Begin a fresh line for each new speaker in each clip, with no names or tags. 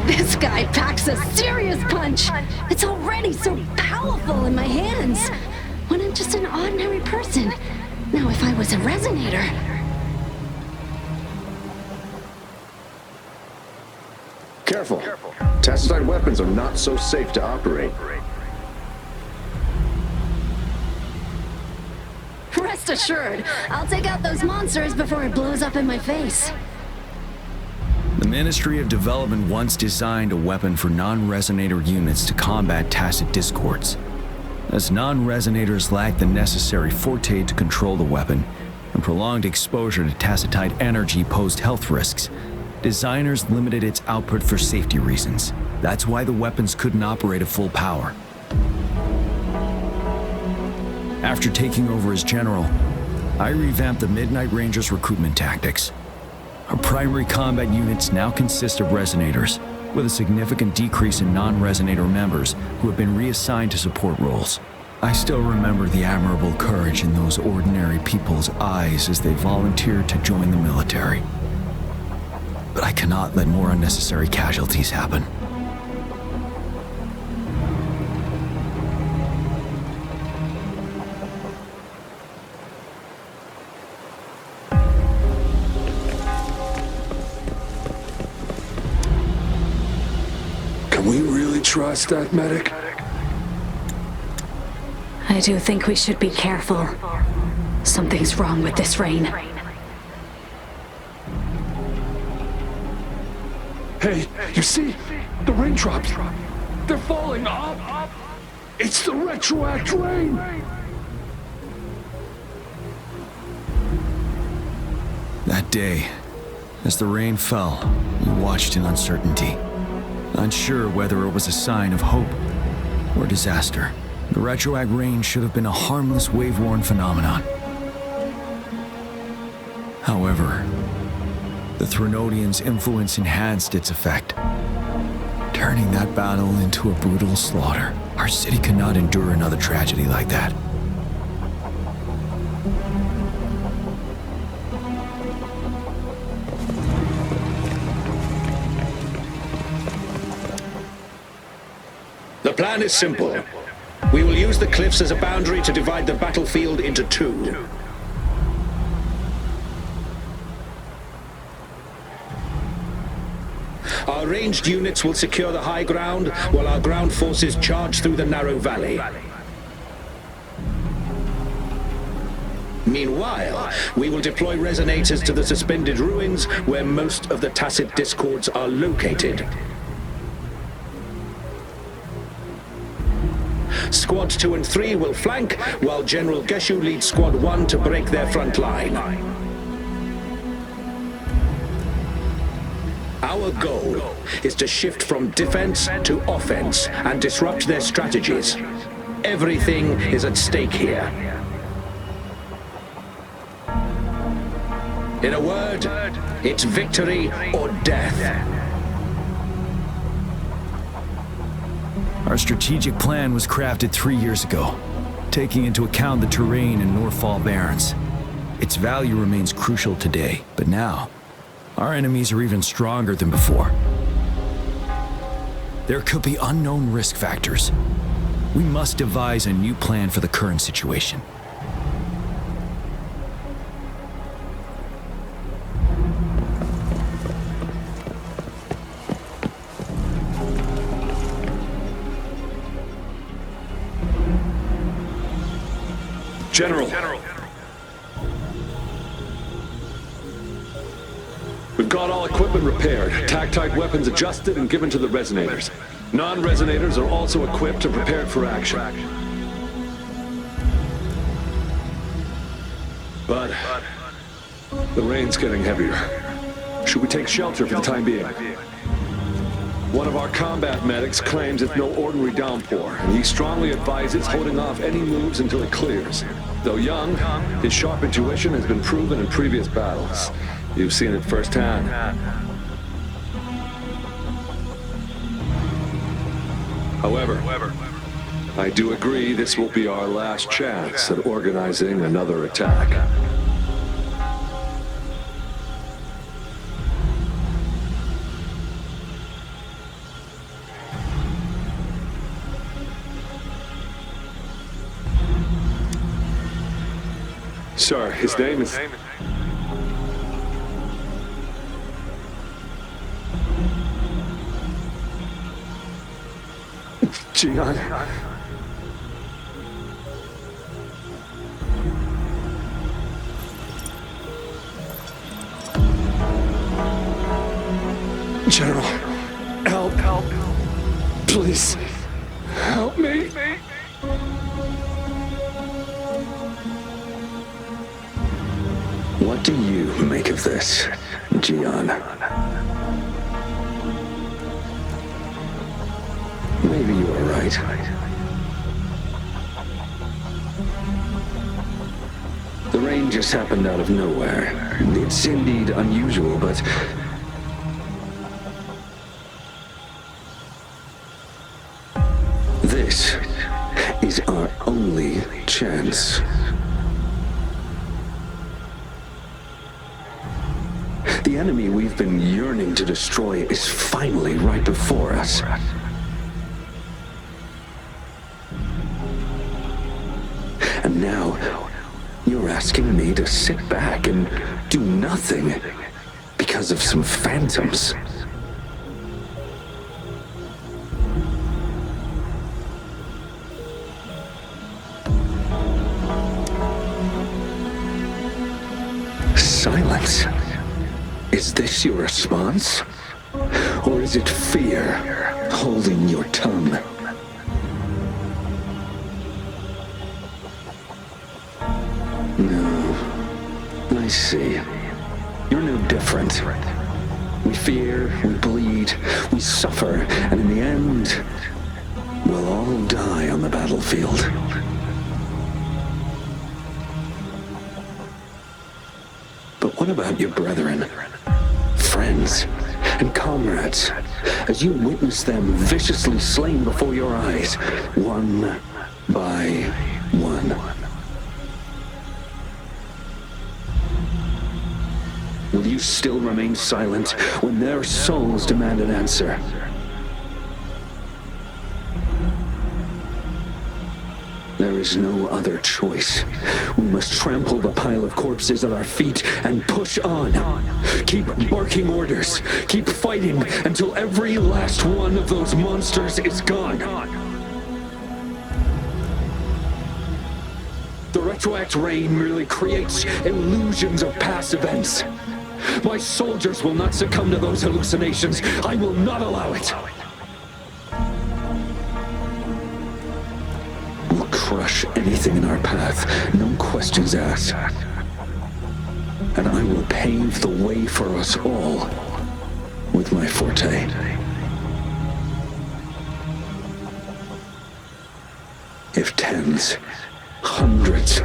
This guy packs a serious punch! It's already so powerful in my hands! When I'm just an ordinary person. Now if I was a resonator...
Careful. Tacitite weapons are not so safe to operate.
Rest assured, I'll take out those monsters before it blows up in my face.
The Ministry of Development once designed a weapon for non-resonator units to combat tacit discords. As non-resonators lack the necessary forte to control the weapon, and prolonged exposure to tacitite energy posed health risks, designers limited its output for safety reasons. That's why the weapons couldn't operate at full power. After taking over as general, I revamped the Midnight Rangers' recruitment tactics. Our primary combat units now consist of resonators, with a significant decrease in non-resonator members who have been reassigned to support roles. I still remember the admirable courage in those ordinary people's eyes as they volunteered to join the military. But I cannot let more unnecessary casualties happen.
Can we really trust that medic?
I do think we should be careful. Something's wrong with this rain.
Hey, you see? The raindrops. They're falling up. It's the retroact rain.
That day, as the rain fell, we watched in uncertainty, unsure whether it was a sign of hope or disaster. The retroact rain should have been a harmless wave-worn phenomenon. However, the Threnodians' influence enhanced its effect, turning that battle into a brutal slaughter. Our city could not endure another tragedy like that.
The plan is simple. We will use the cliffs as a boundary to divide the battlefield into two. Our ranged units will secure the high ground, while our ground forces charge through the narrow valley. Meanwhile, we will deploy resonators to the suspended ruins, where most of the tacit discords are located. Squad 2 and 3 will flank, while General Geshu leads Squad 1 to break their front line. Our goal is to shift from defense to offense and disrupt their strategies. Everything is at stake here. In a word, it's victory or death.
Our strategic plan was crafted 3 years ago, taking into account the terrain in Northfall Barrens. Its value remains crucial today, but now, our enemies are even stronger than before. There could be unknown risk factors. We must devise a new plan for the current situation.
General. We've got all equipment repaired, tactite weapons adjusted and given to the resonators. Non-resonators are also equipped and prepared for action. But the rain's getting heavier. Should we take shelter for the time being? One of our combat medics claims it's no ordinary downpour, and he strongly advises holding off any moves until it clears. Though young, his sharp intuition has been proven in previous battles. You've seen it firsthand. However, I do agree this will be our last chance at organizing another attack. Sir, his name is... Jian. General, help. Please, help me.
What do you make of this, Jian? Maybe you are right. The rain just happened out of nowhere. It's indeed unusual, but... this is our only chance. The enemy we've been yearning to destroy is finally right before us. And now, you're asking me to sit back and do nothing because of some phantoms. Silence. Is this your response? Or is it fear holding your tongue? No. I see. You're no different. We fear, we bleed, we suffer, and in the end, we'll all die on the battlefield. But what about your brethren, friends, and comrades, as you witness them viciously slain before your eyes, one by one? Will you still remain silent when their souls demand an answer? There is no other choice. We must trample the pile of corpses at our feet and push on. Keep barking orders. Keep fighting until every last one of those monsters is gone. The retroact rain merely creates illusions of past events. My soldiers will not succumb to those hallucinations. I will not allow it. We'll crush anything in our path, no questions asked. And I will pave the way for us all with my forte. If tens, hundreds,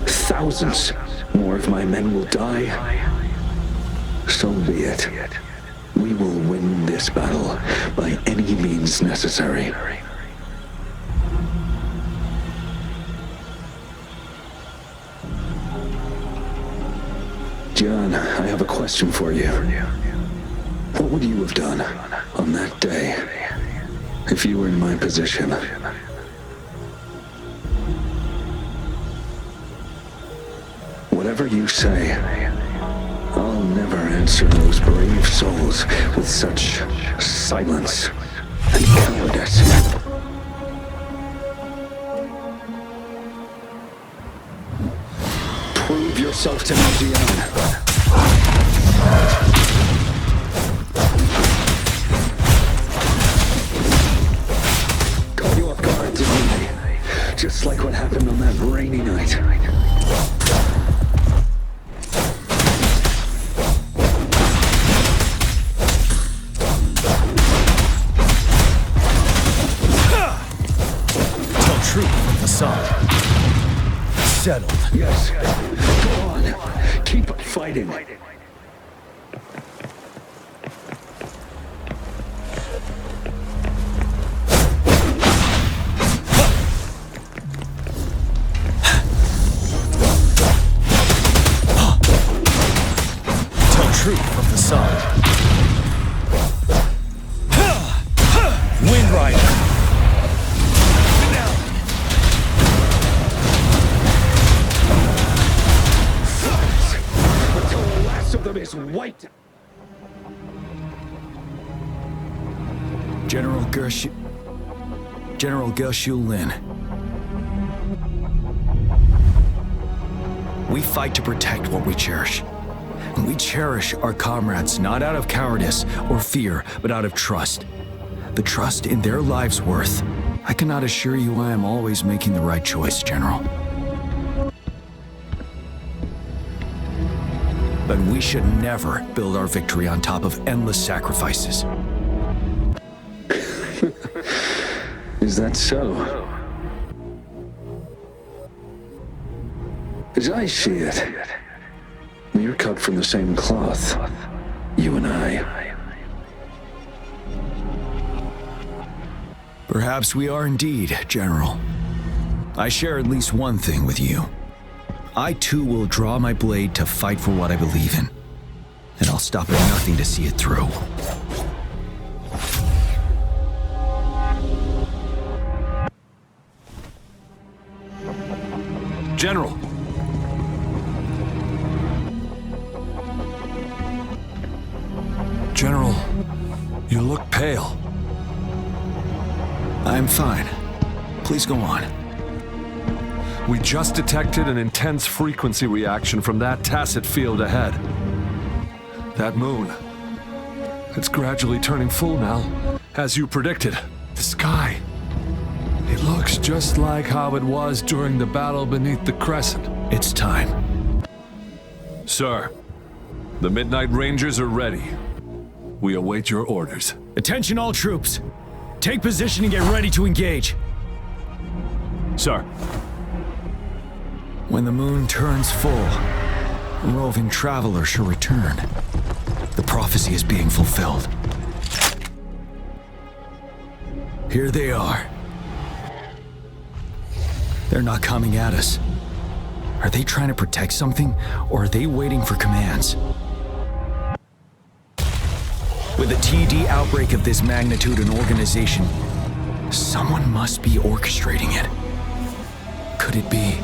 thousands more of my men will die, so be it. We will win this battle by any means necessary. John, I have a question for you. What would you have done on that day if you were in my position? Whatever you say, I'll never answer those brave souls with such silence and cowardice. Prove yourself to me, Jian. Caught you off guard, didn't I? Just like what happened on that rainy night.
Settled.
Yes. Go on. Keep fighting.
General Ge Lin. We fight to protect what we cherish. And we cherish our comrades not out of cowardice or fear, but out of trust. The trust in their lives' worth. I cannot assure you I am always making the right choice, General. But we should never build our victory on top of endless sacrifices.
Is that so? As I see it, we're cut from the same cloth, you and I.
Perhaps we are indeed, General. I share at least one thing with you. I too will draw my blade to fight for what I believe in. And I'll stop at nothing to see it through.
General! General, you look pale.
I'm fine. Please go on.
We just detected an intense frequency reaction from that tacit field ahead. That moon. It's gradually turning full now, as you predicted. The sky. It looks just like how it was during the battle beneath the crescent.
It's time.
Sir, the Midnight Rangers are ready. We await your orders.
Attention all troops. Take position and get ready to engage.
Sir.
When the moon turns full, a roving traveler shall return. The prophecy is being fulfilled. Here they are. They're not coming at us. Are they trying to protect something, or are they waiting for commands? With a TD outbreak of this magnitude and organization, someone must be orchestrating it. Could it be?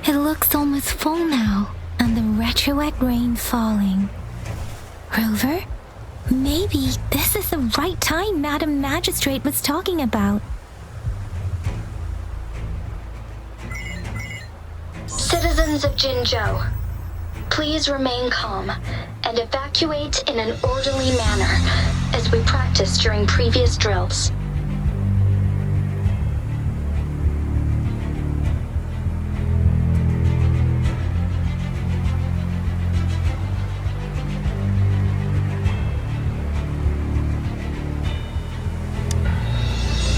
It looks almost full now, and the retroact rain falling. Rover, maybe this is the right time Madam Magistrate was talking about.
Citizens of Jinzhou, please remain calm and evacuate in an orderly manner as we practiced during previous drills.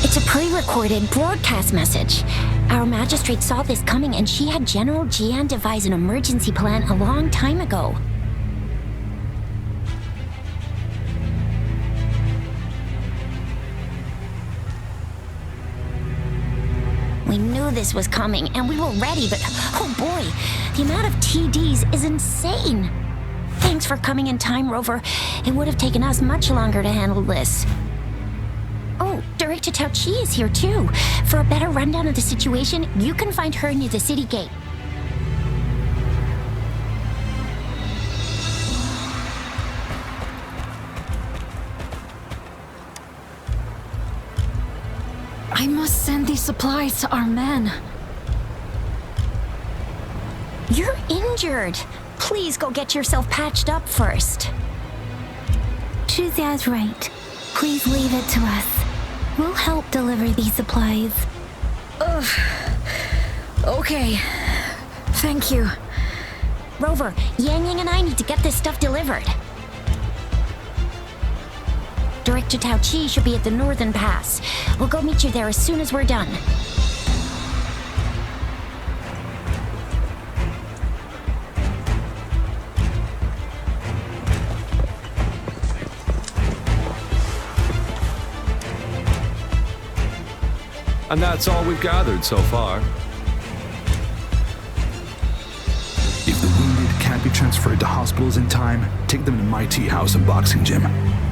It's a pre-recorded broadcast message. Our magistrate saw this coming and she had General Jian devise an emergency plan a long time ago. We knew this was coming and we were ready, but oh boy, the amount of TDs is insane. Thanks for coming in time, Rover. It would have taken us much longer to handle this. Oh, Director Tao Chi is here too. For a better rundown of the situation, you can find her near the city gate.
I must send these supplies to our men.
You're injured. Please go get yourself patched up first. Zhuxia's right. Please leave it to us. We'll help deliver these supplies.
Ugh. Okay. Thank you.
Rover, Yang Yang and I need to get this stuff delivered. Director Tao Chi should be at the northern pass. We'll go meet you there as soon as we're done.
And that's all we've gathered so far.
If the wounded can't be transferred to hospitals in time, take them to my tea house and boxing gym.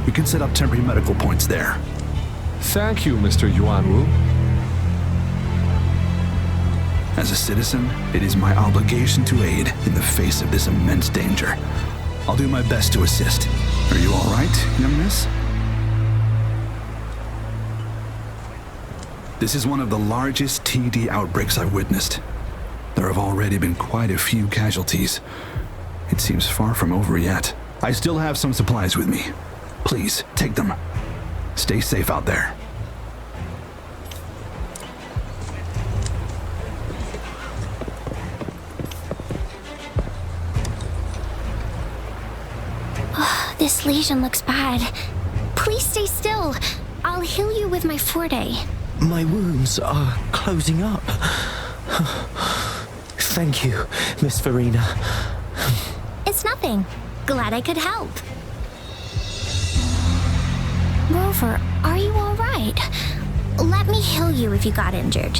We can set up temporary medical points there.
Thank you, Mr. Yuanwu.
As a citizen, it is my obligation to aid in the face of this immense danger. I'll do my best to assist. Are you all right, young miss? This is one of the largest TD outbreaks I've witnessed. There have already been quite a few casualties. It seems far from over yet. I still have some supplies with me. Please, take them. Stay safe out there.
This lesion looks bad. Please stay still. I'll heal you with my Forte.
My wounds are closing up. Thank you, Miss Verena.
It's nothing. Glad I could help. Rover, are you all right? Let me heal you if you got injured.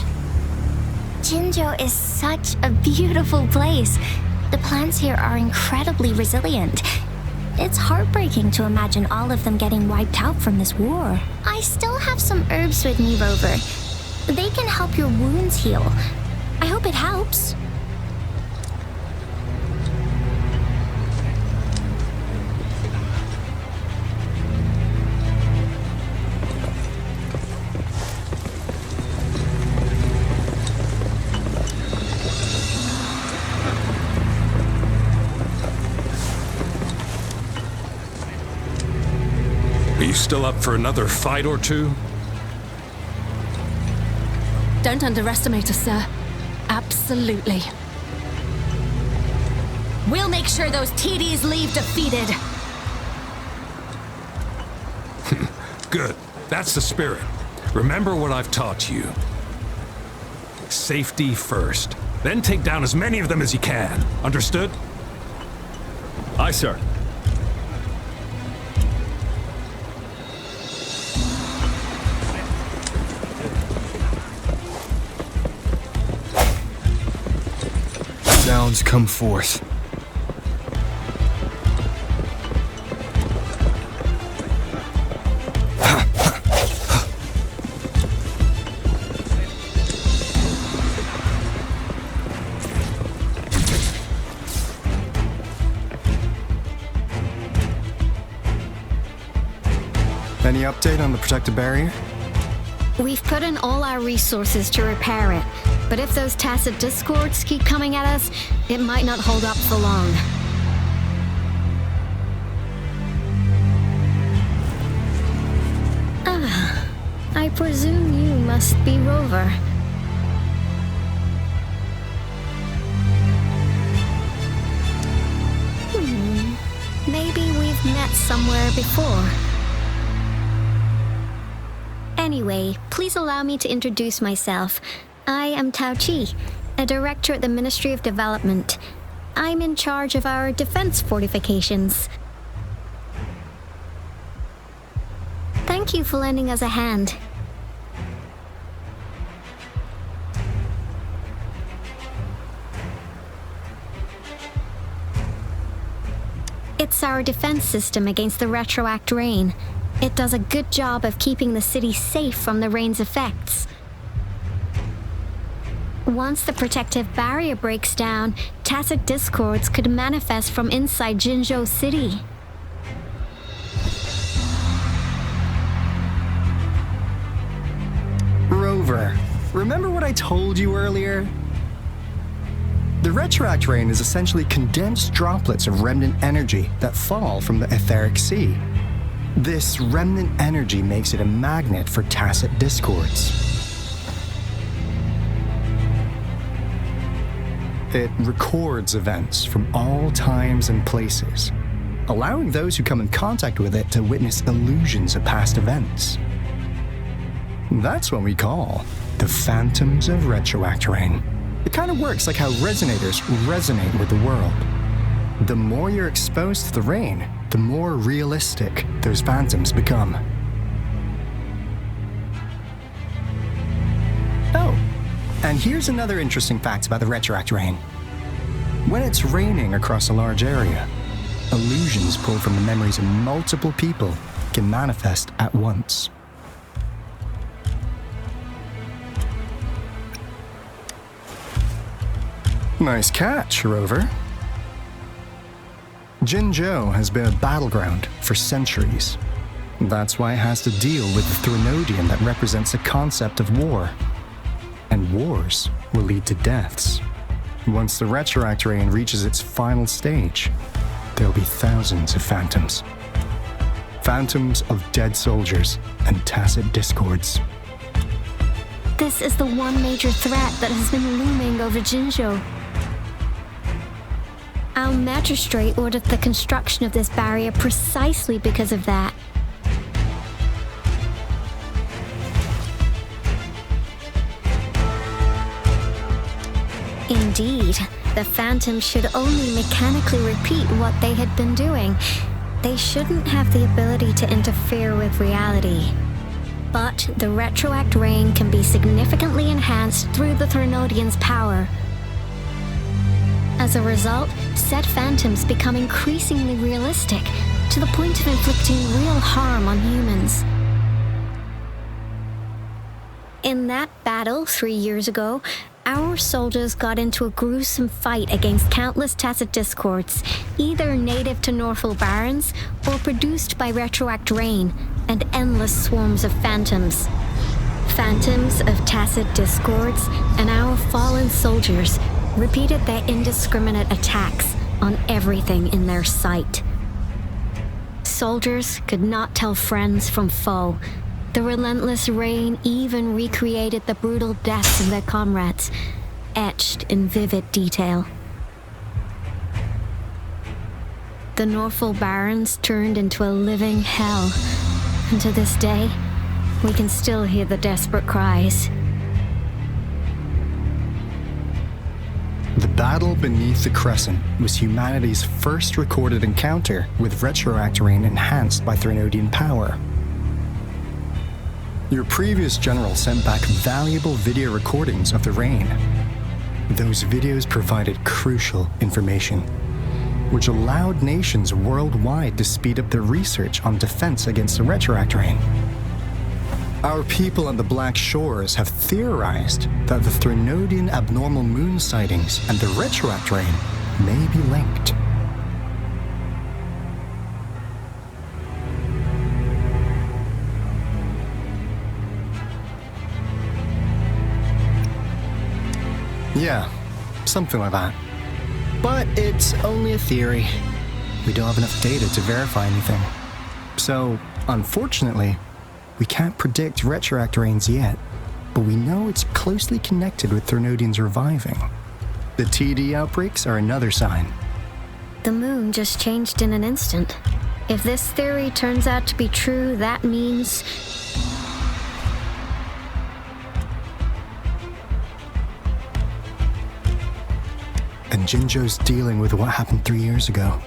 Jinzhou is such a beautiful place. The plants here are incredibly resilient. It's heartbreaking to imagine all of them getting wiped out from this war. I still have some herbs with me, Rover. They can help your wounds heal. I hope it helps.
Are you still up for another fight or two?
Don't underestimate us, sir. Absolutely. We'll make sure those TDs leave defeated.
Good. That's the spirit. Remember what I've taught you. Safety first. Then take down as many of them as you can. Understood?
Aye, sir.
Sounds come forth. Any update on the protective barrier?
We've put in all our resources to repair it, but if those tacit discords keep coming at us, it might not hold up for long. Ah, I presume you must be Rover. Maybe we've met somewhere before. Anyway, please allow me to introduce myself. I am Tao Chi, a director at the Ministry of Development. I'm in charge of our defense fortifications. Thank you for lending us a hand. It's our defense system against the retroact rain. It does a good job of keeping the city safe from the rain's effects. Once the protective barrier breaks down, tacit discords could manifest from inside Jinzhou City.
Rover, remember what I told you earlier? The retroact rain is essentially condensed droplets of remnant energy that fall from the etheric sea. This remnant energy makes it a magnet for tacit discords. It records events from all times and places, allowing those who come in contact with it to witness illusions of past events. That's what we call the phantoms of retroact rain. It kind of works like how resonators resonate with the world. The more you're exposed to the rain, the more realistic those phantoms become. Oh, and here's another interesting fact about the retroact rain. When it's raining across a large area, illusions pulled from the memories of multiple people can manifest at once. Nice catch, Rover. Jinzhou has been a battleground for centuries. That's why it has to deal with the Threnodian that represents the concept of war. And wars will lead to deaths. Once the retroact rain reaches its final stage, there'll be thousands of phantoms. Phantoms of dead soldiers and tacit discords.
This is the one major threat that has been looming over Jinzhou. Our magistrate ordered the construction of this barrier precisely because of that. Indeed, the phantoms should only mechanically repeat what they had been doing. They shouldn't have the ability to interfere with reality. But the retroact rain can be significantly enhanced through the Threnodian's power. As a result, said phantoms become increasingly realistic, to the point of inflicting real harm on humans. In that battle 3 years ago, our soldiers got into a gruesome fight against countless tacit discords, either native to Northwell Barrens or produced by retroact rain and endless swarms of phantoms. Phantoms of tacit discords and our fallen soldiers repeated their indiscriminate attacks on everything in their sight. Soldiers could not tell friends from foe. The relentless rain even recreated the brutal deaths of their comrades, etched in vivid detail. The Northwell Barrens turned into a living hell, and to this day, we can still hear the desperate cries.
The battle beneath the Crescent was humanity's first recorded encounter with retroact rain enhanced by Threnodian power. Your previous general sent back valuable video recordings of the rain. Those videos provided crucial information, which allowed nations worldwide to speed up their research on defense against the retroact rain. Our people on the Black Shores have theorized that the Threnodian abnormal moon sightings and the retroact rain may be linked. Yeah, something like that. But it's only a theory. We don't have enough data to verify anything. So, unfortunately, we can't predict retroact rains yet, but we know it's closely connected with Threnodians reviving. The TD outbreaks are another sign.
The moon just changed in an instant. If this theory turns out to be true, that means...
And Jinzhou's dealing with what happened 3 years ago.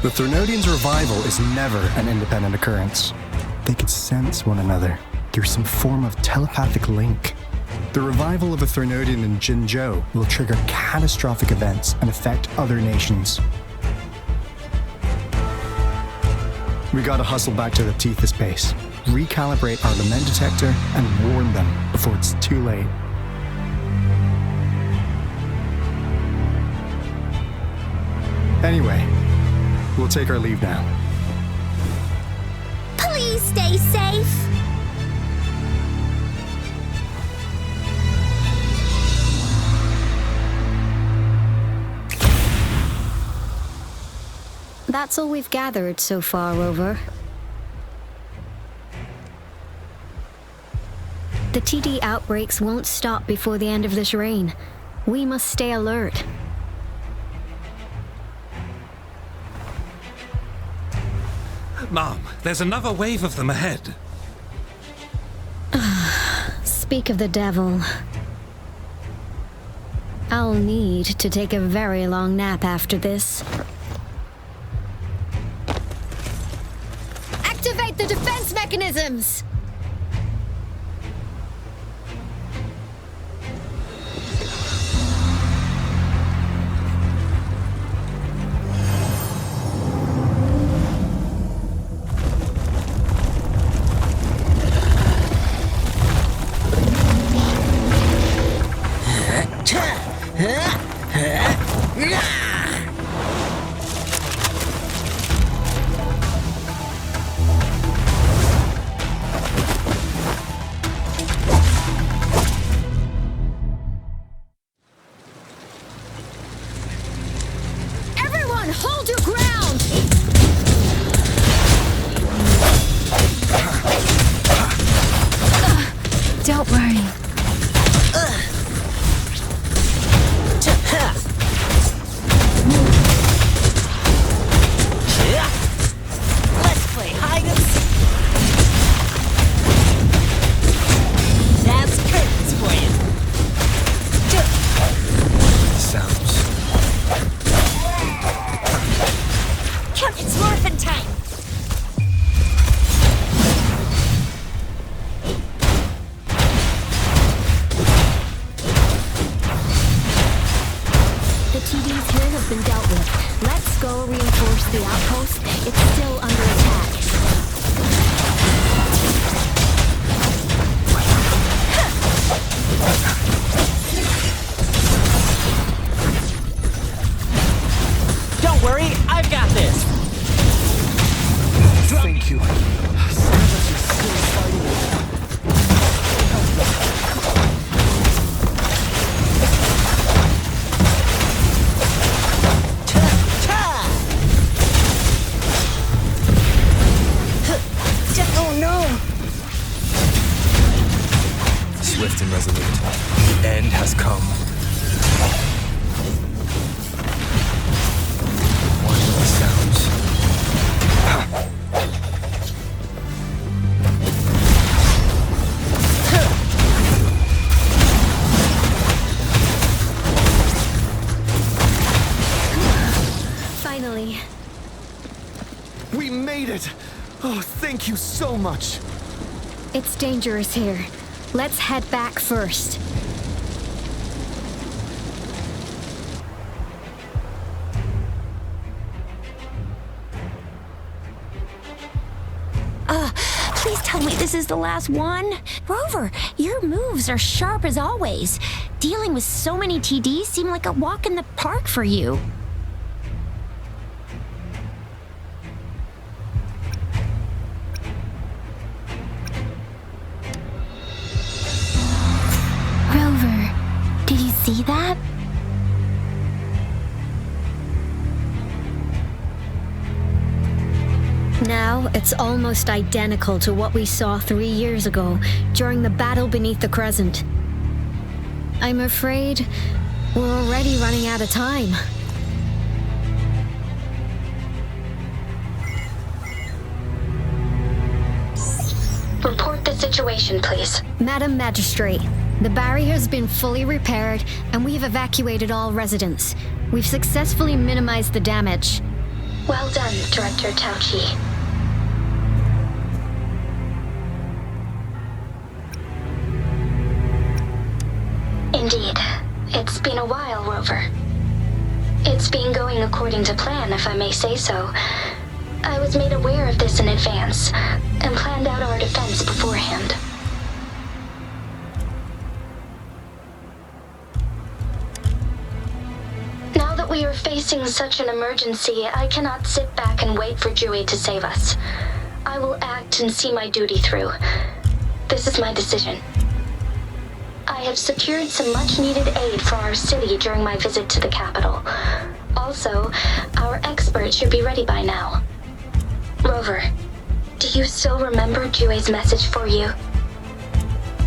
The Threnodians' revival is never an independent occurrence. They could sense one another, through some form of telepathic link. The revival of a Thermodian in Jinzhou will trigger catastrophic events and affect other nations. We gotta hustle back to the Tethys base, recalibrate our lament detector, and warn them before it's too late. Anyway, we'll take our leave now.
Please stay safe.
That's all we've gathered so far, Rover. The TD outbreaks won't stop before the end of this reign. We must stay alert.
Mom, there's another wave of them ahead.
Speak of the devil. I'll need to take a very long nap after this. Activate the defense mechanisms!
Everyone, hold your ground! Don't worry.
Let's play hide and seek. That's curtains for you.
Sounds.
Captain Morphin time.
The TDs here have been dealt with. Let's go reinforce the outpost. It's still under attack.
Don't worry, I've got this.
Thank you. Santos is still fighting.
Oh no!
Swift and resolute. The end has come. One of the sounds.
Finally.
We made it! Oh, thank you so much!
It's dangerous here. Let's head back first.
Please tell me this is the last one. Rover, your moves are sharp as always. Dealing with so many TDs seemed like a walk in the park for you. Rover, did you see that?
Now, it's almost identical to what we saw 3 years ago during the battle beneath the Crescent. I'm afraid we're already running out of time.
Report the situation, please.
Madam Magistrate, the barrier has been fully repaired and we've evacuated all residents. We've successfully minimized the damage.
Well done, Director Tauchi. Indeed. It's been a while, Rover. It's been going according to plan, if I may say so. I was made aware of this in advance, and planned out our defense beforehand. Now that we are facing such an emergency, I cannot sit back and wait for Dewey to save us. I will act and see my duty through. This is my decision. I have secured some much-needed aid for our city during my visit to the capital. Also, our expert should be ready by now. Rover, do you still remember Dewey's message for you?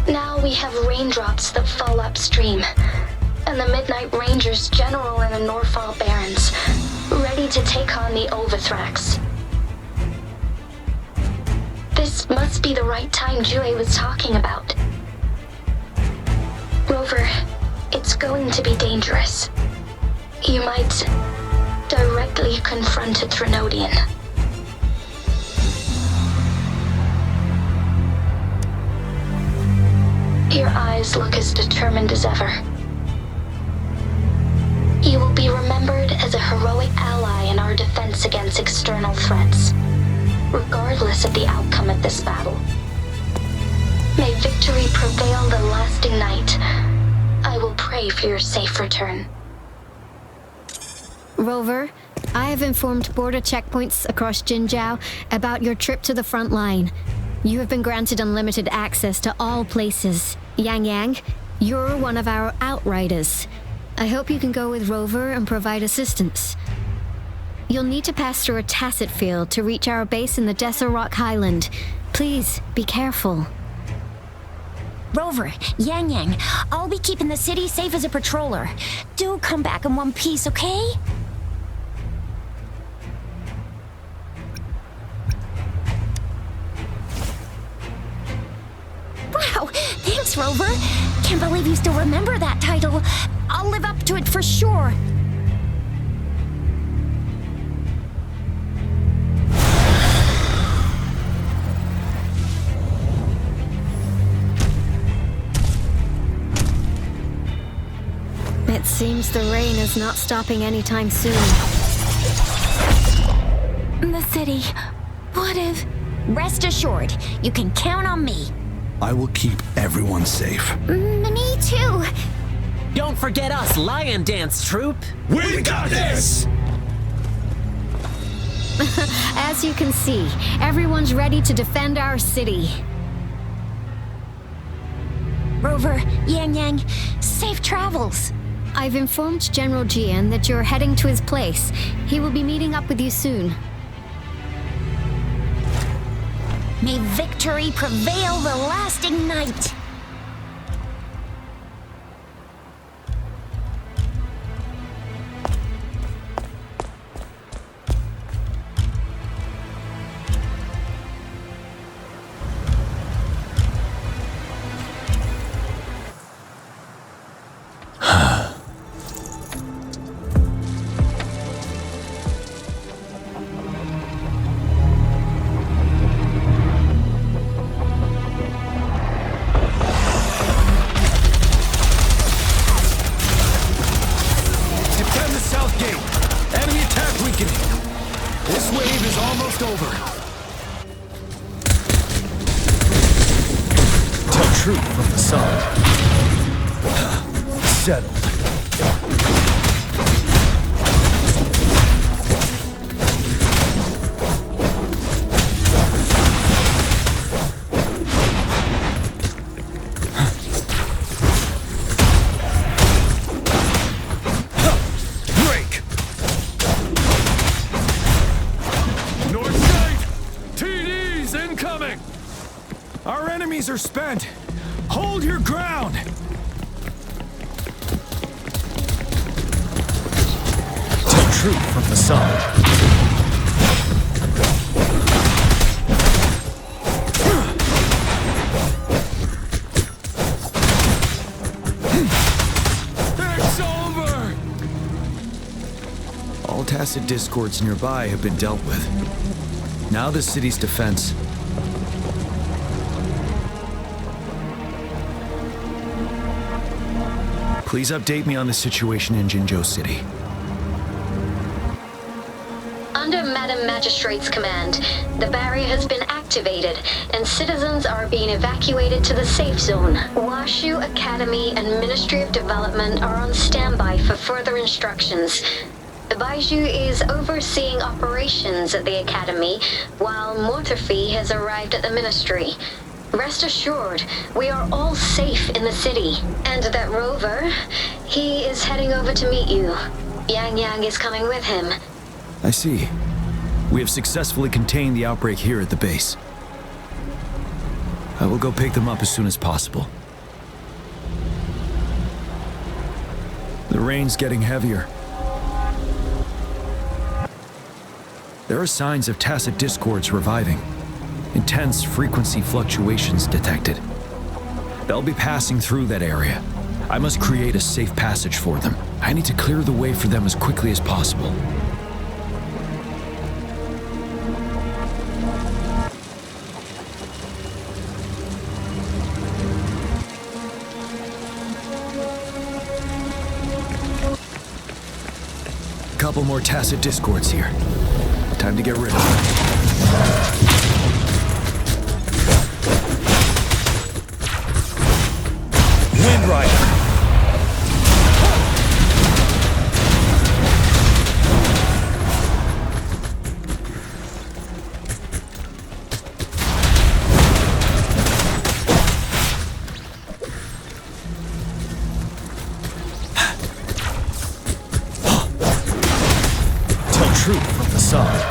Now we have raindrops that fall upstream, and the Midnight Rangers general in the Norfall Barrens, ready to take on the Overthrax. This must be the right time Dewey was talking about. Rover, it's going to be dangerous. You might directly confront a Trinodian. Your eyes look as determined as ever. You will be remembered as a heroic ally in our defense against external threats, regardless of the outcome of this battle. May victory prevail the lasting night. I will pray for your safe return.
Rover, I have informed border checkpoints across Jinzhou about your trip to the front line. You have been granted unlimited access to all places. Yang Yang, you're one of our outriders. I hope you can go with Rover and provide assistance. You'll need to pass through a tacit field to reach our base in the Desert Rock Highland. Please, be careful.
Rover, Yang Yang, I'll be keeping the city safe as a patroller. Do come back in one piece, okay? Wow, thanks, Rover. Can't believe you still remember that title. I'll live up to it for sure.
It seems the rain is not stopping anytime soon.
The city. What if... Rest assured, you can count on me.
I will keep everyone safe.
Me too.
Don't forget us, Lion Dance Troupe.
We got this!
As you can see, everyone's ready to defend our city.
Rover, Yang Yang, safe travels.
I've informed General Jian that you're heading to his place. He will be meeting up with you soon.
May victory prevail the lasting night.
Are spent. Hold your ground. Tell truth from the side.
It's over.
All tacit discords nearby have been dealt with. Now the city's defense. Please update me on the situation in Jinzhou City.
Under Madam Magistrate's command, the barrier has been activated, and citizens are being evacuated to the safe zone. Washu Academy and Ministry of Development are on standby for further instructions. Baiju is overseeing operations at the Academy, while Mortophy has arrived at the Ministry. Rest assured, we are all safe in the city. And that Rover, he is heading over to meet you. Yang Yang is coming with him.
I see. We have successfully contained the outbreak here at the base. I will go pick them up as soon as possible. The rain's getting heavier. There are signs of tacit discords reviving. Intense frequency fluctuations detected. They'll be passing through that area. I must create a safe passage for them. I need to clear the way for them as quickly as possible. Couple more tacit discords here. Time to get rid of them.
Wind Rider!
Truth from the side.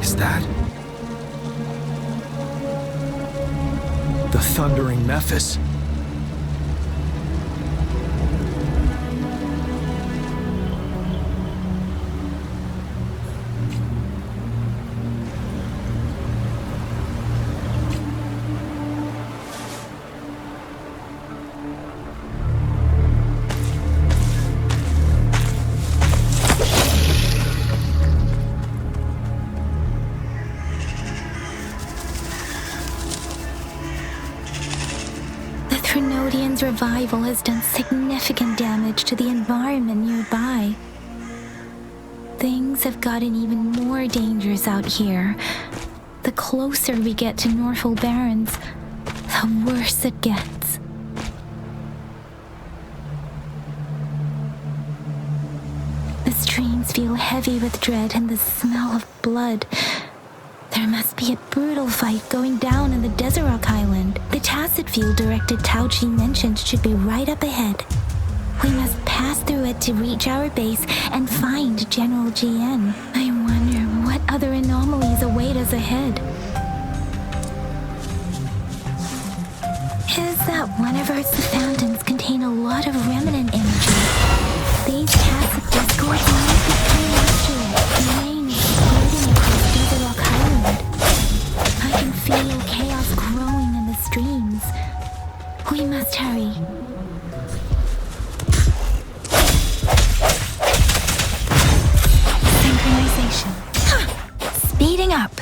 Is that the thundering Memphis?
Trinodian's revival has done significant damage to the environment nearby. Things have gotten even more dangerous out here. The closer we get to Norfolk Barrens, the worse it gets. The streams feel heavy with dread and the smell of blood. There must be a brutal fight going down in the Desert Rock Island. The tacit field directed Tao Chi mentioned should be right up ahead. We must pass through it to reach our base and find General GN. I wonder what other anomalies await us ahead. Is that one of Earth's fountains contain a lot of remnant energy? These tacit discords might be coming after it. The rain is spreading across Desert Rock Island. I can feel chaos growing in the streams. We must hurry. Synchronization. Speeding up.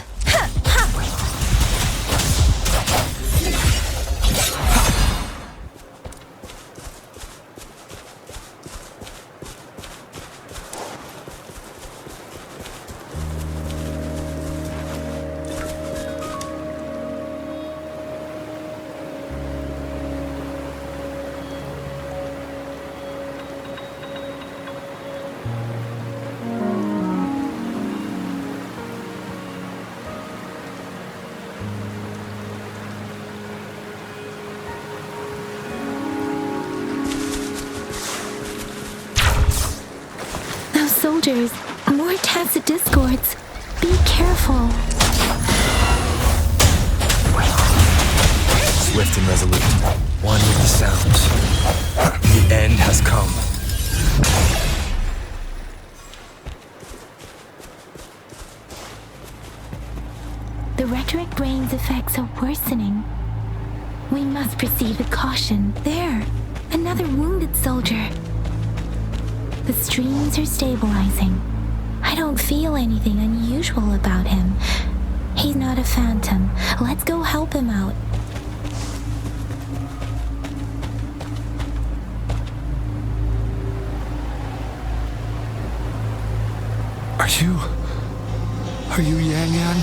Soldiers, more tacit discords. Be careful.
Swift and resolute, one with the sounds. The end has come.
rain's effects are worsening. We must proceed with caution. There, another wounded soldier. The streams are stabilizing. I don't feel anything unusual about him. He's not a phantom. Let's go help him out.
Are you Yang Yang?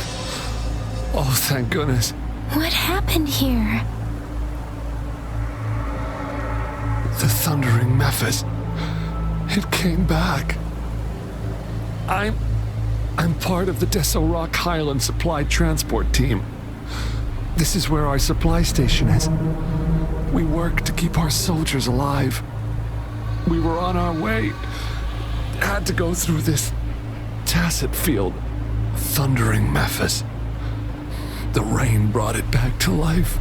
Oh, thank goodness.
What happened here?
The thundering Mephis. It came back. I'm part of the Deso Rock Highland Supply Transport Team. This is where our supply station is. We work to keep our soldiers alive. We were on our way. Had to go through this tacit field. Thundering Mephis. The rain brought it back to life,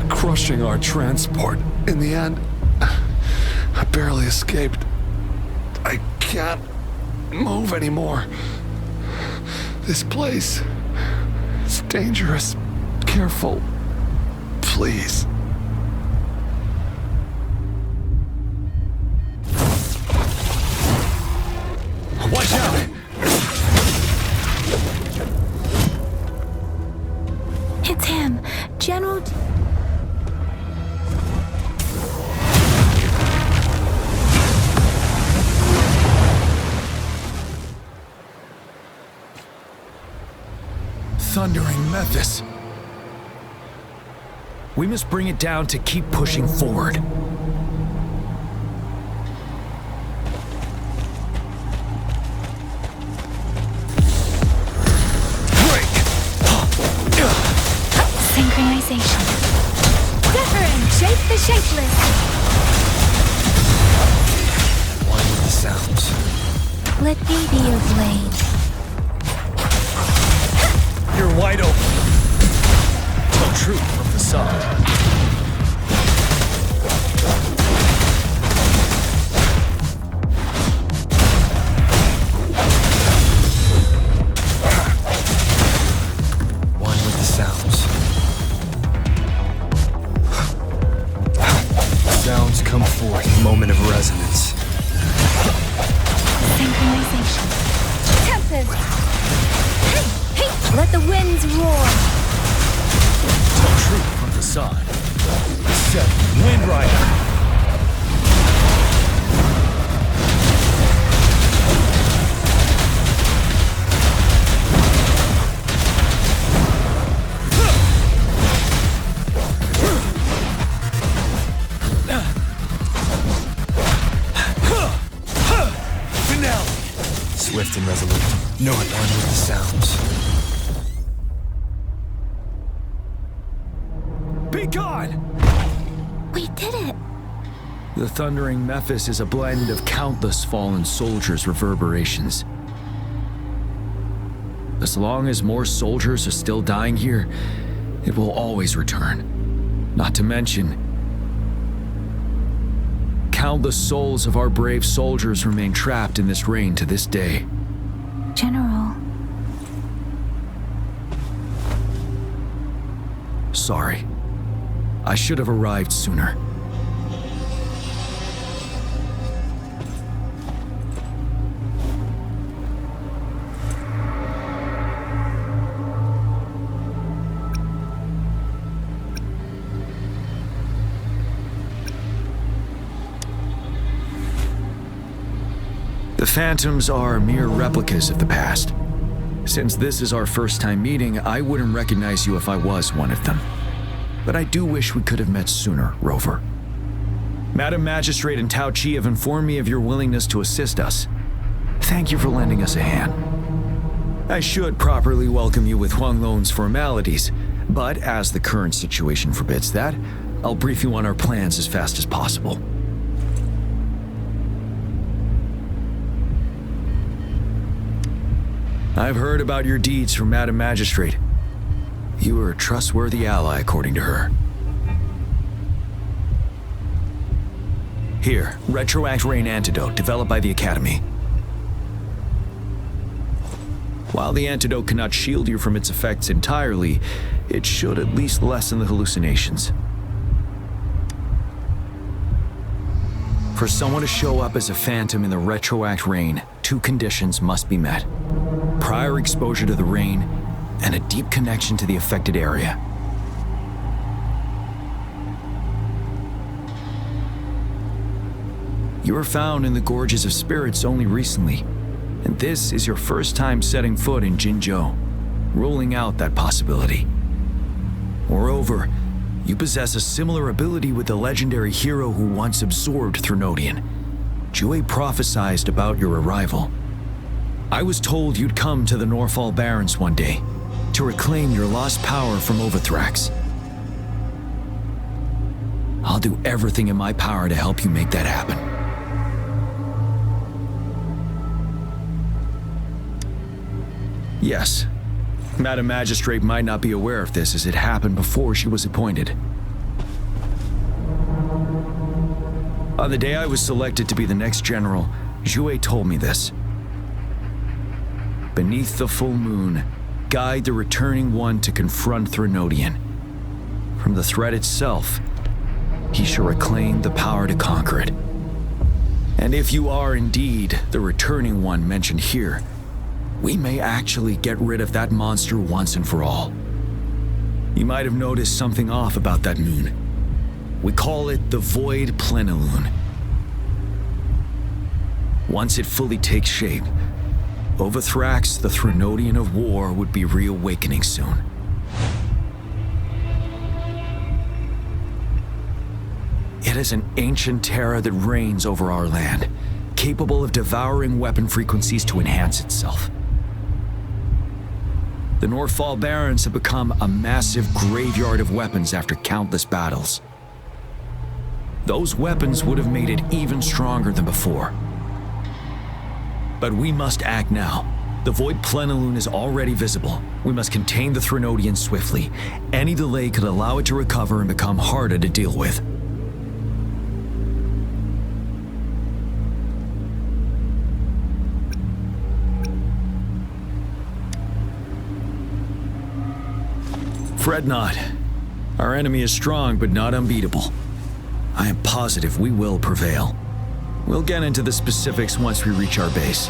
crushing our transport. In the end, I barely escaped. I can't move anymore. This place is dangerous. Careful, please.
Watch out!
It's him, General...
Thundering Mephis. We must bring it down to keep pushing forward.
Synchronization. Different! Shape the shapeless!
One with the sounds.
Let me be your blade.
You're wide open. Tell truth from facade. One with the sounds. Sounds come forth, moment of resonance.
Synchronization. Tempest! Hey! Hey! Let the winds roar!
Tell truth from facade. Set Wind Rider. Swift and resolute. No one with the sounds.
Be gone!
We did it!
The thundering Mephis is a blend of countless fallen soldiers' reverberations. As long as more soldiers are still dying here, it will always return. Not to mention, countless souls of our brave soldiers remain trapped in this rain to this day.
General.
Sorry. I should have arrived sooner. The Phantoms are mere replicas of the past. Since this is our first time meeting, I wouldn't recognize you if I was one of them. But I do wish we could have met sooner, Rover. Madam Magistrate and Tao Chi have informed me of your willingness to assist us. Thank you for lending us a hand. I should properly welcome you with Huanglong's formalities, but as the current situation forbids that, I'll brief you on our plans as fast as possible. I've heard about your deeds from Madam Magistrate. You are a trustworthy ally, according to her. Here, Retroact Rain Antidote, developed by the Academy. While the antidote cannot shield you from its effects entirely, it should at least lessen the hallucinations. For someone to show up as a phantom in the retroact rain, 2 conditions must be met. Prior exposure to the rain, and a deep connection to the affected area. You were found in the Gorges of Spirits only recently, and this is your first time setting foot in Jinzhou, ruling out that possibility. Moreover, you possess a similar ability with the legendary hero who once absorbed Threnodian. Jue prophesied about your arrival. I was told you'd come to the Norfall Barrens one day, to reclaim your lost power from Overthrax. I'll do everything in my power to help you make that happen. Yes, Madam Magistrate might not be aware of this as it happened before she was appointed. On the day I was selected to be the next general, Jue told me this. Beneath the full moon, guide the returning one to confront Threnodian. From the threat itself, he shall reclaim the power to conquer it. And if you are indeed the returning one mentioned here, we may actually get rid of that monster once and for all. You might have noticed something off about that moon. We call it the Void Plenilune. Once it fully takes shape, Overthrax, the Threnodian of War, would be reawakening soon. It is an ancient terror that reigns over our land, capable of devouring weapon frequencies to enhance itself. The Norfall Barrens have become a massive graveyard of weapons after countless battles. Those weapons would have made it even stronger than before. But we must act now. The Void Plenilune is already visible. We must contain the Threnodian swiftly. Any delay could allow it to recover and become harder to deal with. Fret not. Our enemy is strong, but not unbeatable. I am positive we will prevail. We'll get into the specifics once we reach our base.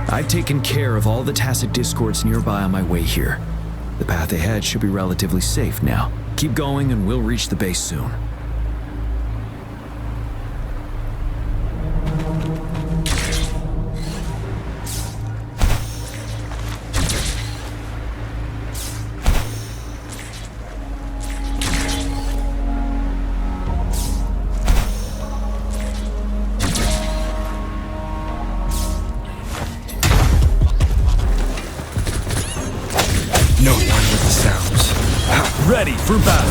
I've taken care of all the tacit discords nearby on my way here. The path ahead should be relatively safe now. Keep going and we'll reach the base soon.
No one with the sounds. Ready for battle.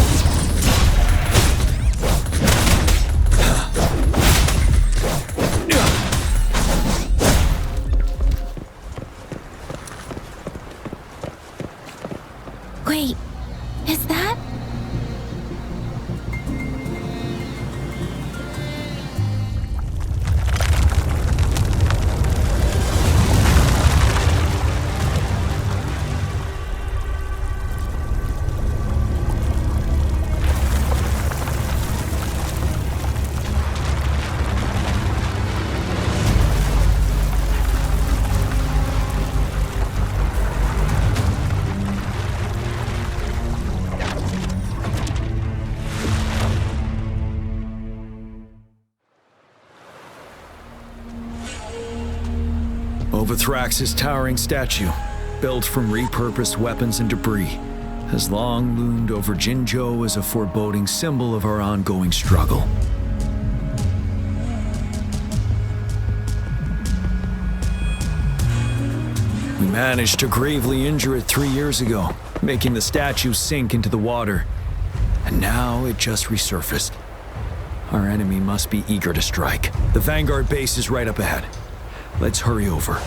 Wait, is that?
Overthrax's towering statue, built from repurposed weapons and debris, has long loomed over Jinzhou as a foreboding symbol of our ongoing struggle. We managed to gravely injure it 3 years ago, making the statue sink into the water, and now it just resurfaced. Our enemy must be eager to strike. The Vanguard base is right up ahead. Let's hurry over.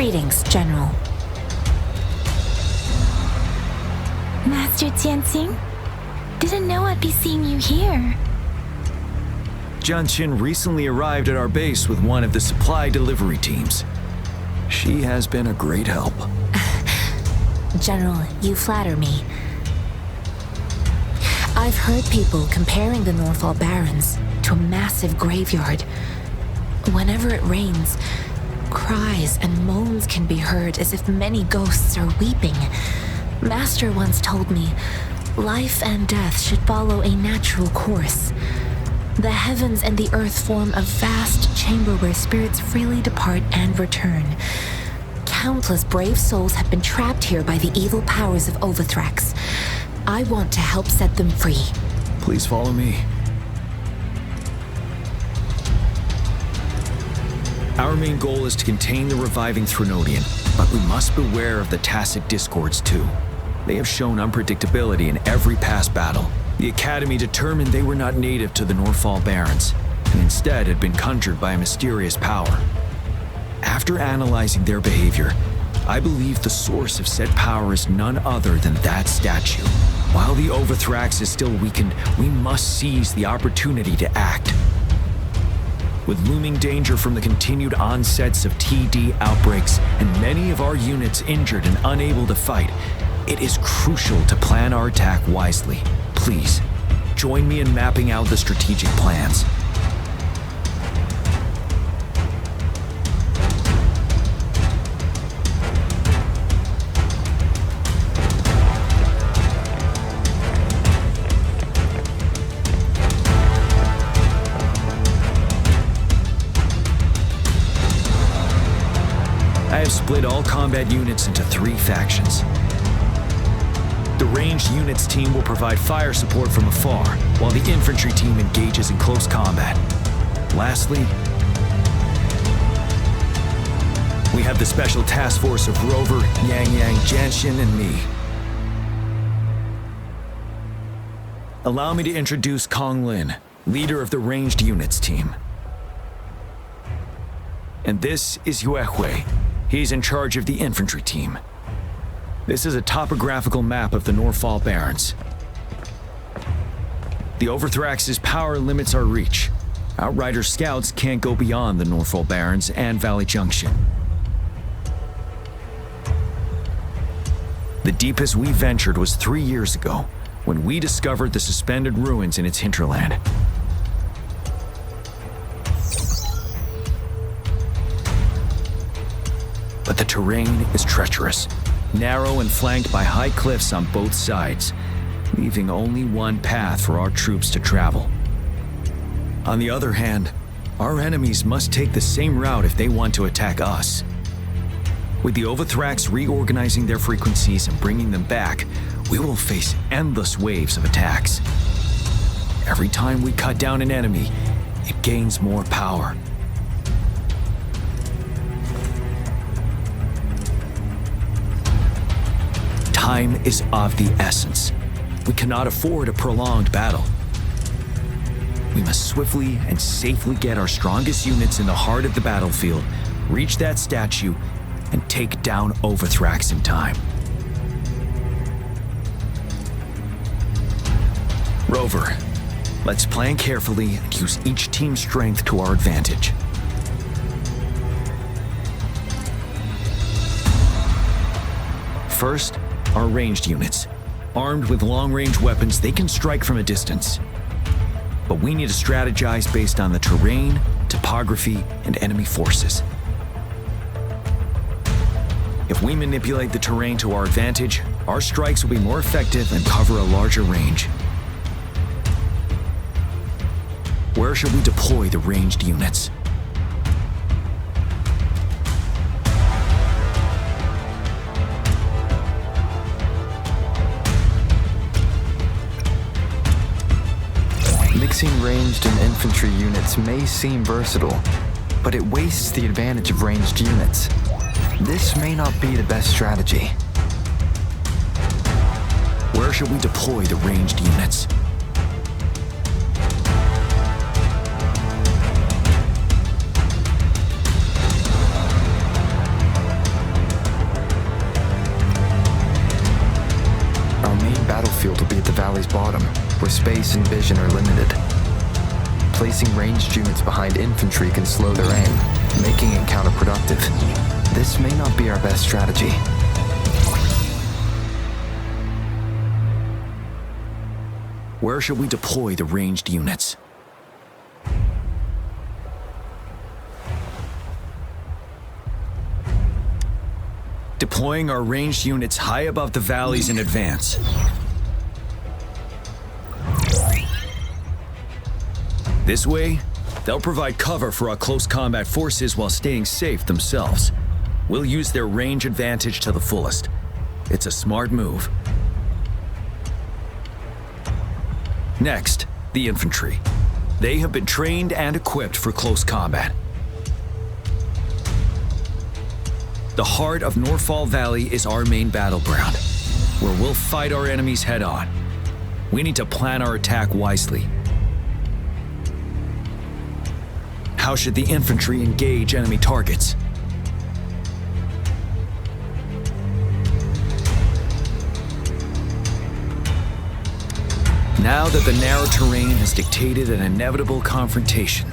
Greetings, General.
Master Tianxing? Didn't know I'd be seeing you here.
Jianqin recently arrived at our base with one of the supply delivery teams. She has been a great help.
General, you flatter me. I've heard people comparing the Northall Barrens to a massive graveyard. Whenever it rains, cries and moans can be heard as if many ghosts are weeping. Master once told me, life and death should follow a natural course. The heavens and the earth form a vast chamber where spirits freely depart and return. Countless brave souls have been trapped here by the evil powers of Overthrax. I want to help set them free.
Please follow me. Our main goal is to contain the reviving Threnodian, but we must beware of the Tacet Discords too. They have shown unpredictability in every past battle. The Academy determined they were not native to the Northall Barrens, and instead had been conjured by a mysterious power. After analyzing their behavior, I believe the source of said power is none other than that statue. While the Overthrax is still weakened, we must seize the opportunity to act. With looming danger from the continued onsets of TD outbreaks and many of our units injured and unable to fight, it is crucial to plan our attack wisely. Please, join me in mapping out the strategic plans. I have split all combat units into 3 factions. The ranged units team will provide fire support from afar, while the infantry team engages in close combat. Lastly, we have the special task force of Rover, Yang, Jianxin, and me. Allow me to introduce Kong Lin, leader of the ranged units team. And this is Yuehui. He's in charge of the infantry team. This is a topographical map of the Northall Barrens. The Overthrax's power limits our reach. Outrider scouts can't go beyond the Northall Barrens and Valley Junction. The deepest we ventured was 3 years ago, when we discovered the suspended ruins in its hinterland. But the terrain is treacherous, narrow and flanked by high cliffs on both sides, leaving only one path for our troops to travel. On the other hand, our enemies must take the same route if they want to attack us. With the Overthrax reorganizing their frequencies and bringing them back, we will face endless waves of attacks. Every time we cut down an enemy, it gains more power. Time is of the essence. We cannot afford a prolonged battle. We must swiftly and safely get our strongest units in the heart of the battlefield, reach that statue, and take down Overthrax in time. Rover, let's plan carefully and use each team's strength to our advantage. First, our ranged units. Armed with long-range weapons, they can strike from a distance. But we need to strategize based on the terrain, topography, and enemy forces. If we manipulate the terrain to our advantage, our strikes will be more effective and cover a larger range. Where should we deploy the ranged units?
Mixing ranged and infantry units may seem versatile, but it wastes the advantage of ranged units. This may not be the best strategy.
Where should we deploy the ranged units?
valley's bottom, where space and vision are limited. Placing ranged units behind infantry can slow their aim, making it counterproductive. This may not be our best strategy.
Where should we deploy the ranged units? Deploying our ranged units high above the valleys in advance. This way, they'll provide cover for our close combat forces while staying safe themselves. We'll use their range advantage to the fullest. It's a smart move. Next, the infantry. They have been trained and equipped for close combat. The heart of Norfall Valley is our main battleground, where we'll fight our enemies head-on. We need to plan our attack wisely. How should the infantry engage enemy targets? Now that the narrow terrain has dictated an inevitable confrontation,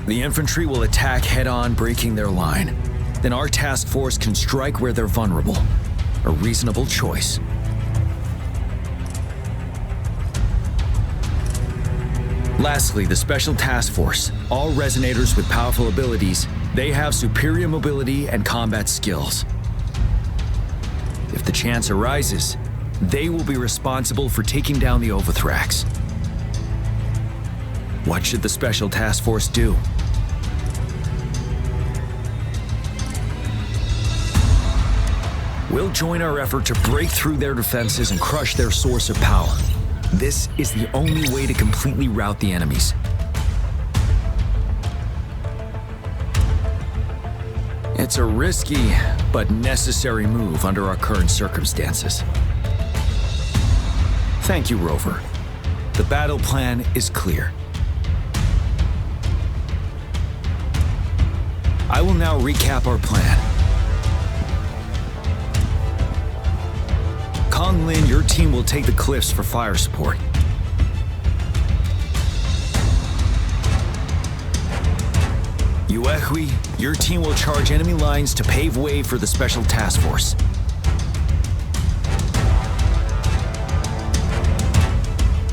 the infantry will attack head-on, breaking their line. Then our task force can strike where they're vulnerable. A reasonable choice. Lastly, the Special Task Force. All resonators with powerful abilities, they have superior mobility and combat skills. If the chance arises, they will be responsible for taking down the Overthrax. What should the Special Task Force do? We'll join our effort to break through their defenses and crush their source of power. This is the only way to completely rout the enemies. It's a risky but necessary move under our current circumstances. Thank you, Rover. The battle plan is clear. I will now recap our plan. Kong Lin, your team will take the cliffs for fire support. Yuehui, your team will charge enemy lines to pave way for the Special Task Force.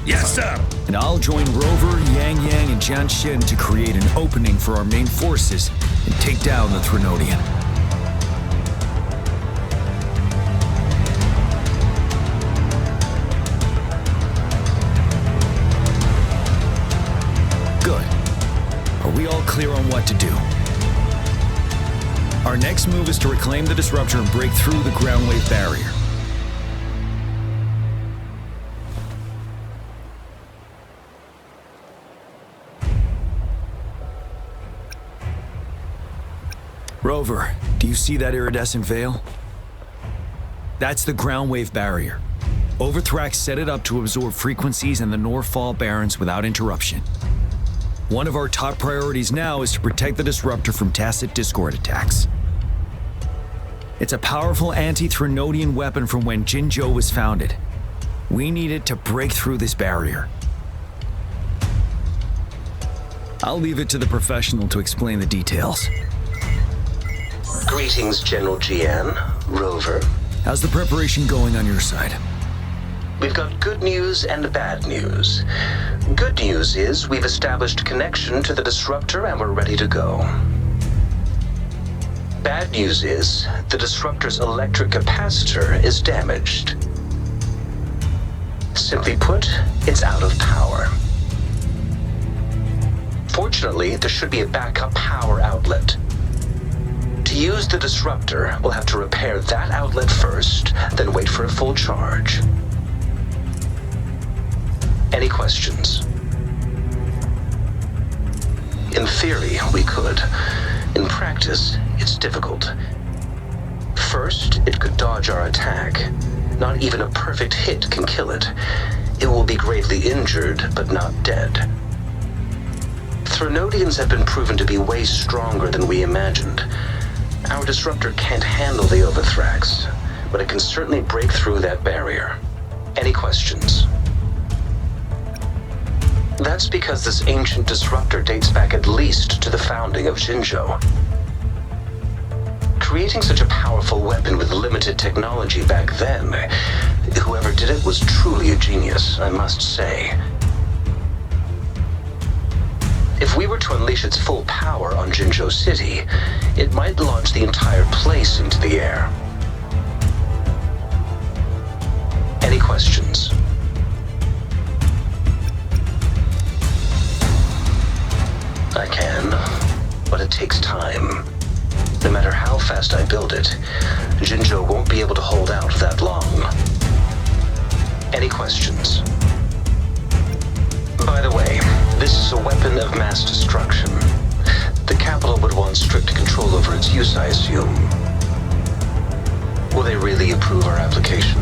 Yes, sir!
And I'll join Rover, Yang Yang, and Jian Xin to create an opening for our main forces and take down the Threnodian. Are we all clear on what to do? Our next move is to reclaim the disruptor and break through the ground wave barrier. Rover, do you see that iridescent veil? That's the ground wave barrier. Overthrax set it up to absorb frequencies in the Norfall Barrens without interruption. One of our top priorities now is to protect the disruptor from tacit discord attacks. It's a powerful anti-Threnodian weapon from when Jinzhou was founded. We need it to break through this barrier. I'll leave it to the professional to explain the details.
Greetings, General Jian, Rover.
How's the preparation going on your side?
We've got good news and bad news. Good news is we've established connection to the disruptor and we're ready to go. Bad news is the disruptor's electric capacitor is damaged. Simply put, it's out of power. Fortunately, there should be a backup power outlet. To use the disruptor, we'll have to repair that outlet first, then wait for a full charge. Any questions? In theory, we could. In practice, it's difficult. First, it could dodge our attack. Not even a perfect hit can kill it. It will be gravely injured, but not dead. Threnodians have been proven to be way stronger than we imagined. Our disruptor can't handle the Overthrax, but it can certainly break through that barrier. Any questions? That's because this ancient disruptor dates back at least to the founding of Jinzhou. Creating such a powerful weapon with limited technology back then, whoever did it was truly a genius, I must say. If we were to unleash its full power on Jinzhou City, it might launch the entire place into the air. Any questions? I can, but it takes time. No matter how fast I build it, Jinzhou won't be able to hold out that long. Any questions? By the way, this is a weapon of mass destruction. The capital would want strict control over its use, I assume. Will they really approve our application?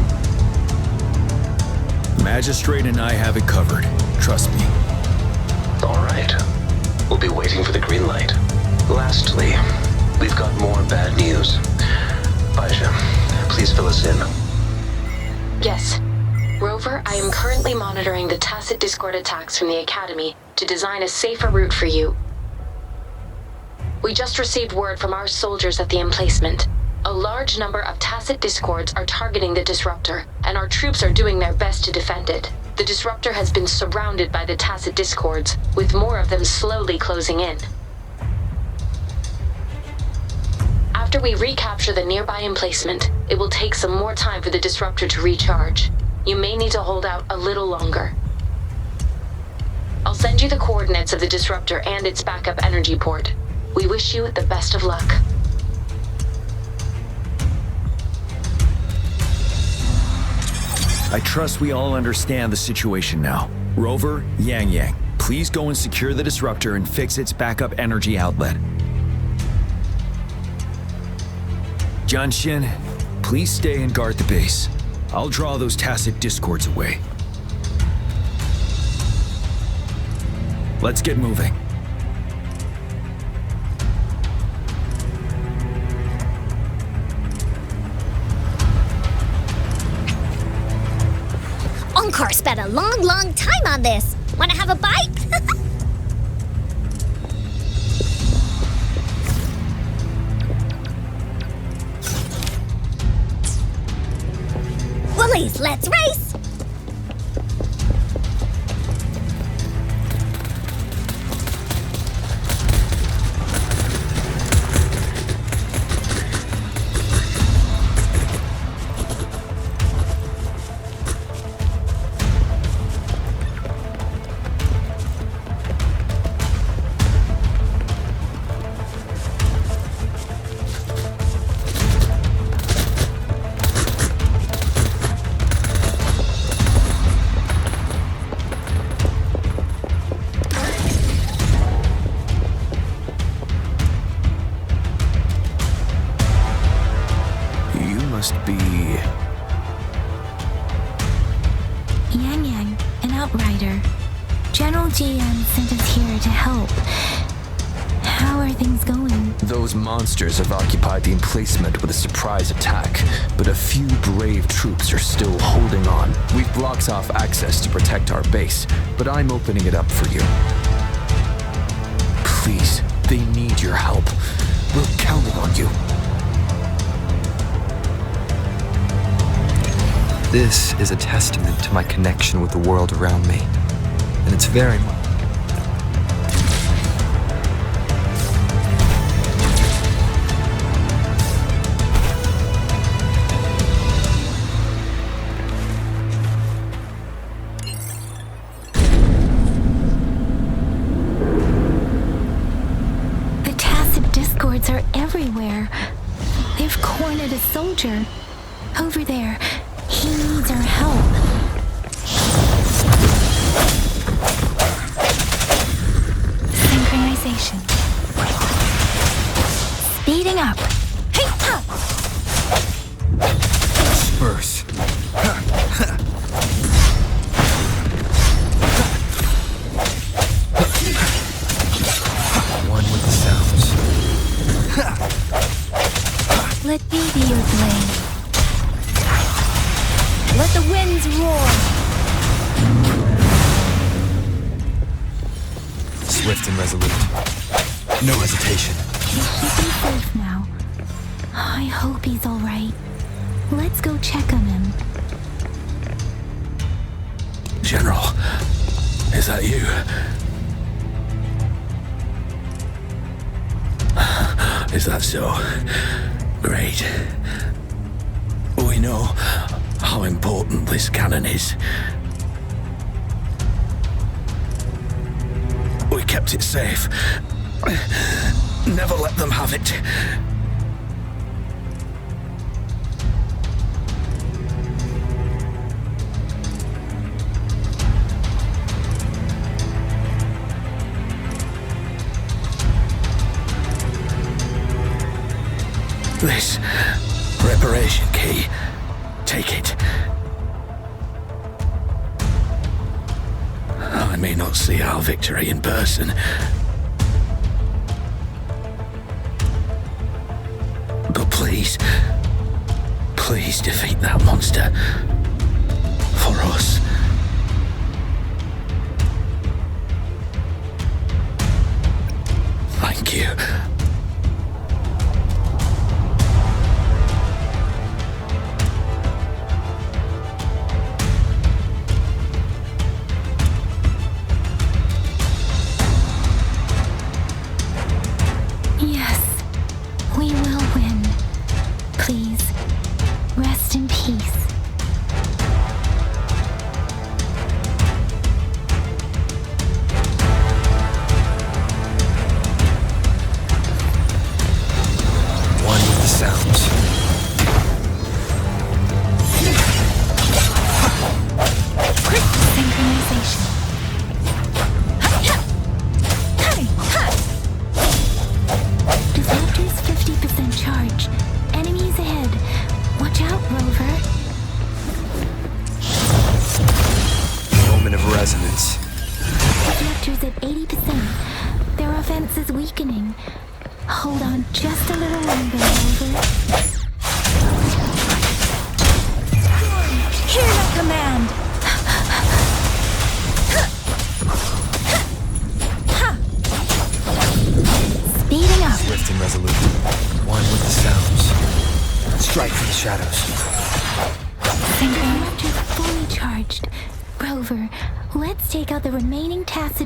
Magistrate and I have it covered. Trust me.
All right. We'll be waiting for the green light. Lastly, we've got more bad news. Baija, please fill us in.
Yes. Rover, I am currently monitoring the tacit discord attacks from the Academy to design a safer route for you. We just received word from our soldiers at the emplacement. A large number of tacit discords are targeting the disruptor, and our troops are doing their best to defend it. The disruptor has been surrounded by the tacit discords, with more of them slowly closing in. After we recapture the nearby emplacement, it will take some more time for the disruptor to recharge. You may need to hold out a little longer. I'll send you the coordinates of the disruptor and its backup energy port. We wish you the best of luck.
I trust we all understand the situation now. Rover, Yang, please go and secure the disruptor and fix its backup energy outlet. Jianxin, please stay and guard the base. I'll draw those tacit discords away. Let's get moving.
Encore spent a long time on this. Wanna have a bite? Woolies, let's race!
Must be...
Yang, an outrider. General GM sent us here to help. How are things going?
Those monsters have occupied the emplacement with a surprise attack, but a few brave troops are still holding on. We've blocked off access to protect our base, but I'm opening it up for you. Please, they need your help. We're counting on you. This is a testament to my connection with the world around me, and it's very much...
The tacit discords are everywhere. They've cornered a soldier. Over there. He needs our help. Synchronization. Speeding up.
Disperse. One with the sounds.
Let me be your blade.
Let the winds roar.
Swift and resolute. No hesitation.
He should be safe now. I hope he's alright. Let's go check on him.
General, is that you? Is that so? Great. We know how important this cannon is. We kept it safe. Never let them have it. This reparation key. Take it. I may not see our victory in person, but please defeat that monster. For us. Thank you.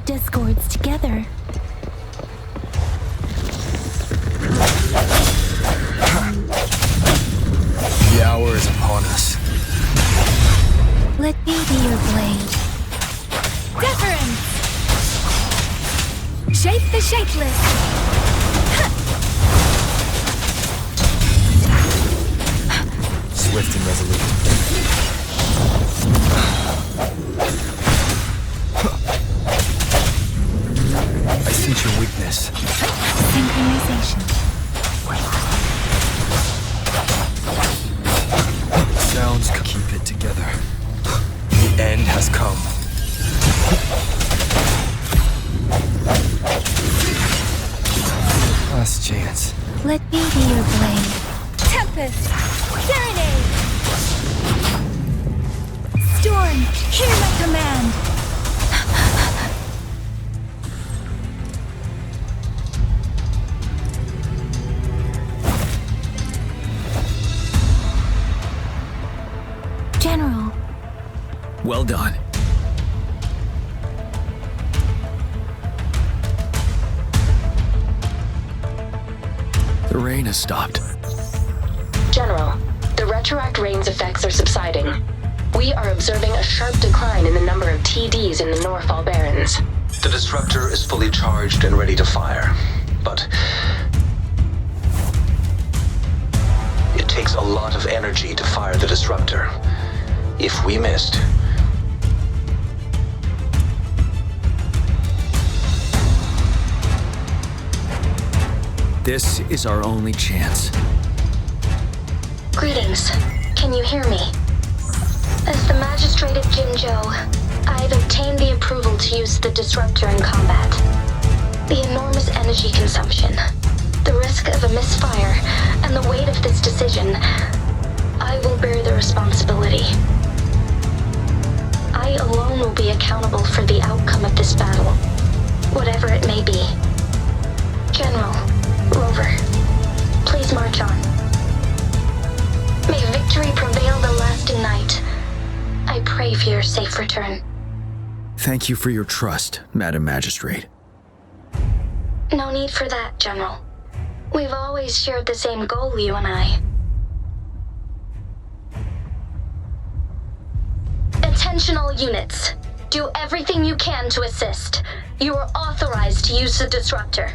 Discords together.
The hour is upon us.
Let me be your blade. Deference! Shape the shapeless!
Swift and resolute. I sense your weakness.
Synchronization.
Sounds keep it together. The end has come. Last chance.
Let me be your blade. Tempest! Serenade! Storm! Hear my command!
General.
Well done. The rain has stopped.
General, the retroact rain's effects are subsiding. We are observing a sharp decline in the number of TDs in the Norfall Barrens.
The disruptor is fully charged and ready to fire, but it takes a lot of energy to fire the disruptor. If we missed,
this is our only chance.
Greetings. Can you hear me? As the Magistrate of Jinzhou, I've obtained the approval to use the disruptor in combat. The enormous energy consumption, the risk of a misfire, and the weight of this decision, I will bear the responsibility. pray for your safe return.
Thank you for your trust, Madam Magistrate.
No need for that, General. We've always shared the same goal, you and I. Attention all units. Do everything you can to assist. You are authorized to use the disruptor.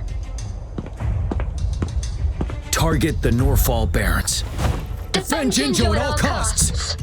Target the Norfall Barons.
Defend Jinjo at all costs.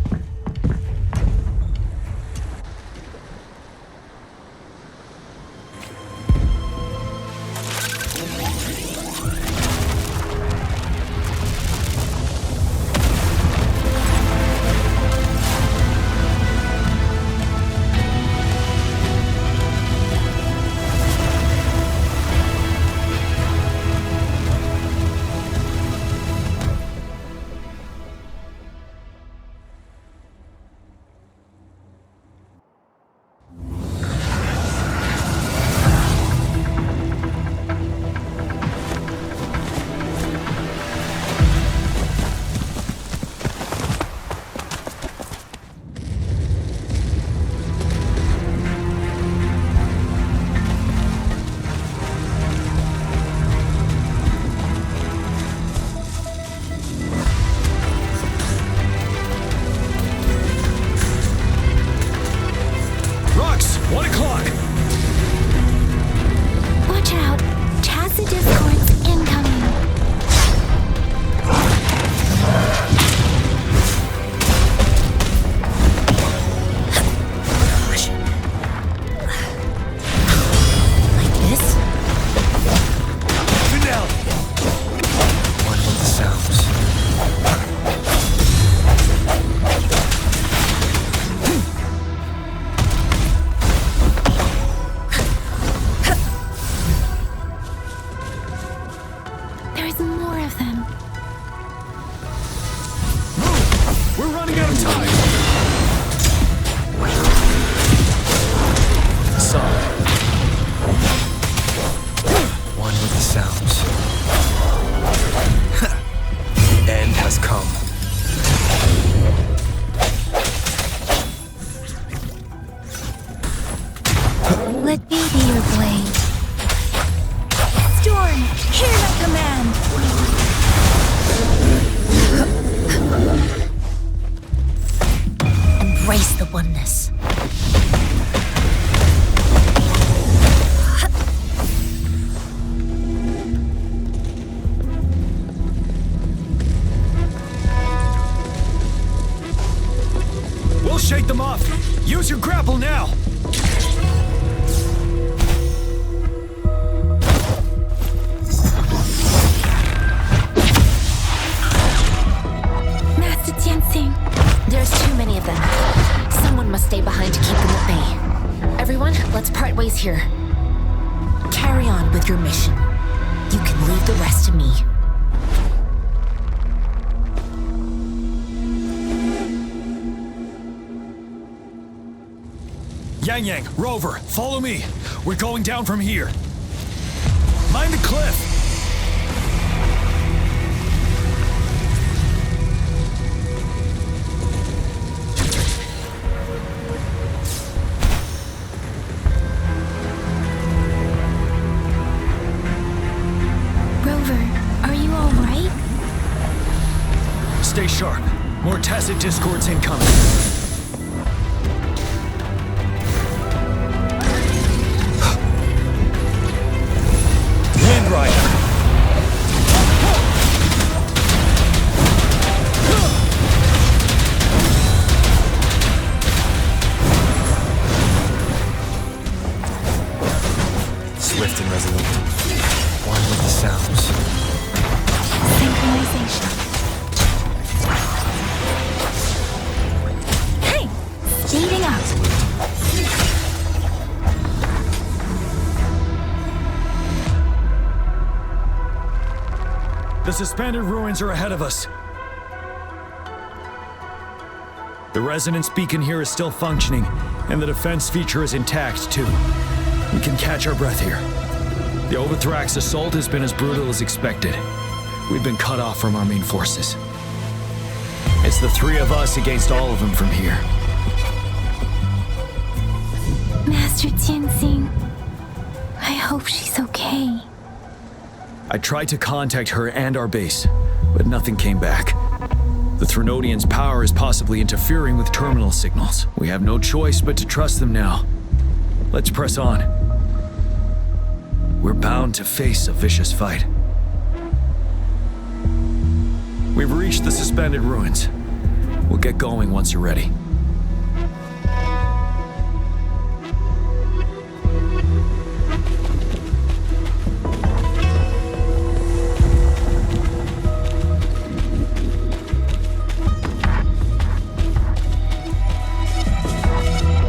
Shake them off! Use your grapple now!
Master Tianxing. There's too many of them. Someone must stay behind to keep them at bay. Everyone, let's part ways here. Carry on with your mission. You can leave the rest to me.
Yang, Rover, follow me. We're going down from here. Mind the cliff.
Rover, are you all right?
Stay sharp. More tacit discords incoming.
Swift and resolute. One with the sounds.
Synchronization. Hey! Speeding up.
The suspended ruins are ahead of us. The resonance beacon here is still functioning, and the defense feature is intact, too. We can catch our breath here. The Overthrax assault has been as brutal as expected. We've been cut off from our main forces. It's the three of us against all of them from here.
Master Tianxing, I hope she's okay.
I tried to contact her and our base, but nothing came back. The Threnodians' power is possibly interfering with terminal signals. We have no choice but to trust them now. Let's press on. We're bound to face a vicious fight. We've reached the suspended ruins. We'll get going once you're ready.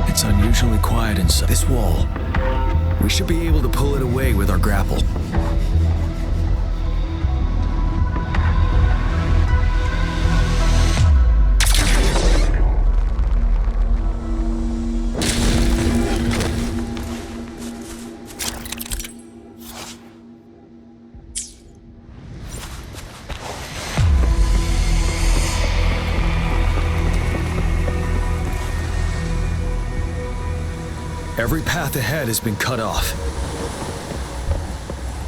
It's unusually quiet inside this wall. We should be able to pull it away with our grapple. Every path ahead has been cut off.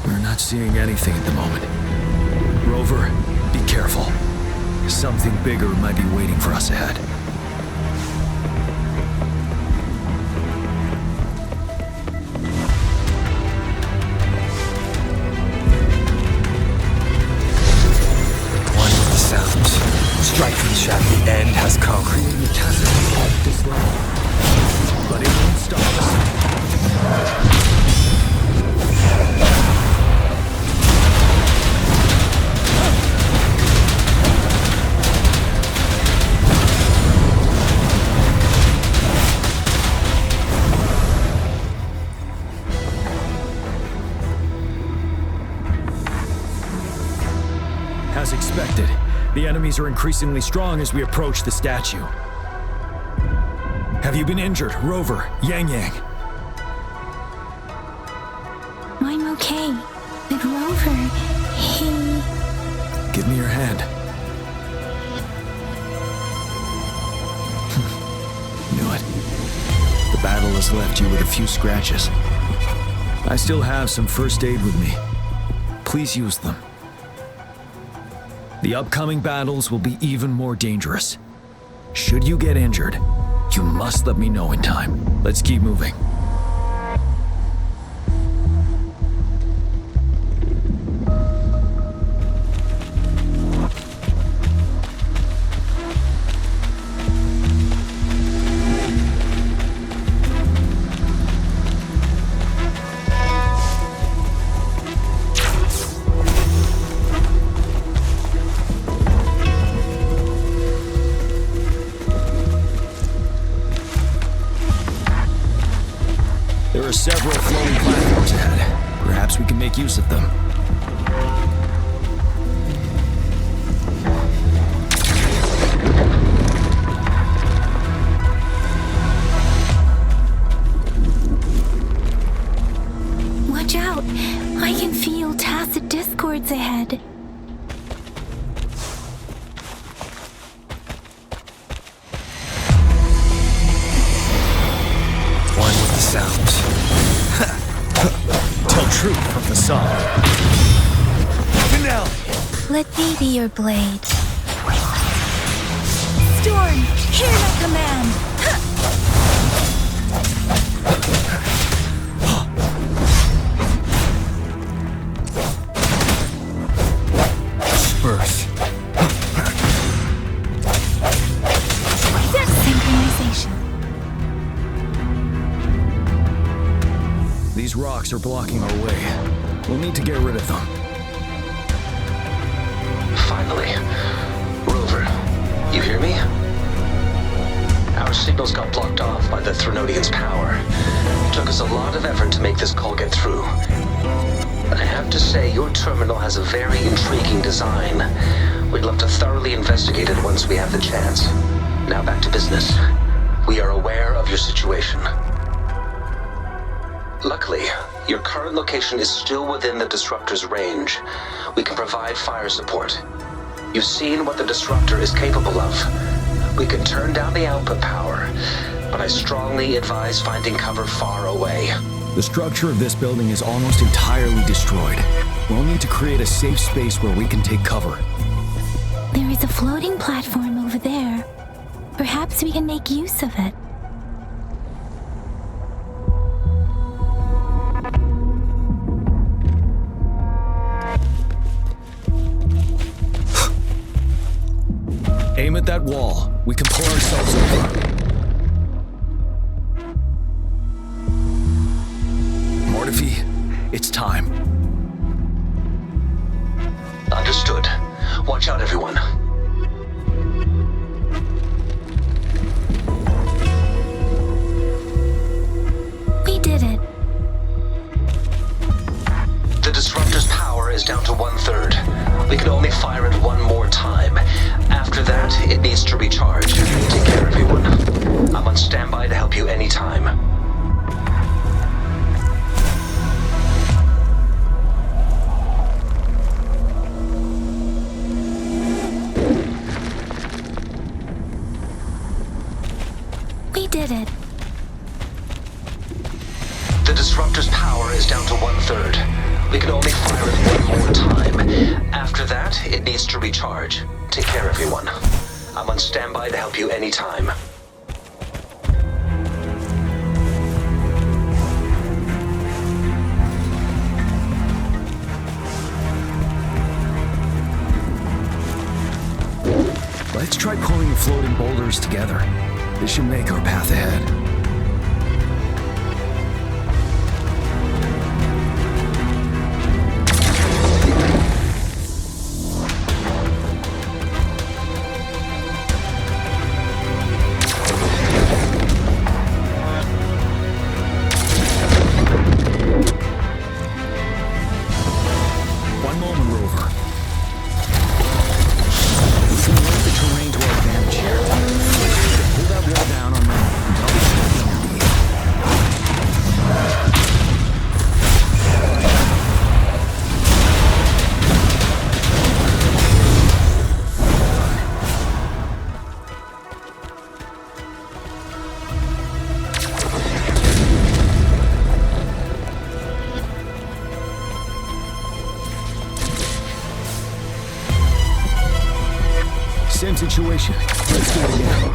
We're not seeing anything at the moment. Rover, be careful. Something bigger might be waiting for us ahead.
One with the sounds. Strike from the shaft. The end has come.
Creating a tacit at this level. But it won't stop us. As expected, the enemies are increasingly strong as we approach the statue. Have you been injured, Rover, Yang Yang?
I'm okay. But Rover, he...
Give me your hand. Knew it. The battle has left you with a few scratches. I still have some first aid with me. Please use them. The upcoming battles will be even more dangerous. Should you get injured, you must let me know in time. Let's keep moving. There are several floating platforms ahead. Perhaps we can make use of them.
Watch out! I can feel tacit discords ahead.
One with the sounds. Tell truth from the song. Finale!
Let me be your blade. Storm, hear my command!
Birth.
Synchronization.
These rocks are blocking our way. We'll need to get rid of them.
Finally. Rover, you hear me? Our signals got blocked off by the Threnodians' power. It took us a lot of effort to make this call get through. I have to say, your terminal has a very intriguing design. We'd love to thoroughly investigate it once we have the chance. Now back to business. We are aware of your situation. Luckily, your current location is still within the Disruptor's range. We can provide fire support. You've seen what the Disruptor is capable of. We can turn down the output power, but I strongly advise finding cover far away.
The structure of this building is almost entirely destroyed. We'll need to create a safe space where we can take cover.
There is a floating platform over there. Perhaps we can make use of it.
Aim at that wall. We can pull ourselves over. Mortefi, it's time.
Understood. Watch out, everyone.
We did it.
The disruptor's power is down to 1/3. We can only fire it one more time. After that, it needs to recharge. Take care, everyone. I'm on standby to help you anytime.
We did it.
The disruptor's power is down to 1/3. We can only fire it one more time. After that, it needs to recharge. Take care, everyone. I'm on standby to help you anytime.
Let's try pulling the floating boulders together. This should make our path ahead. Same situation. Let's do it again.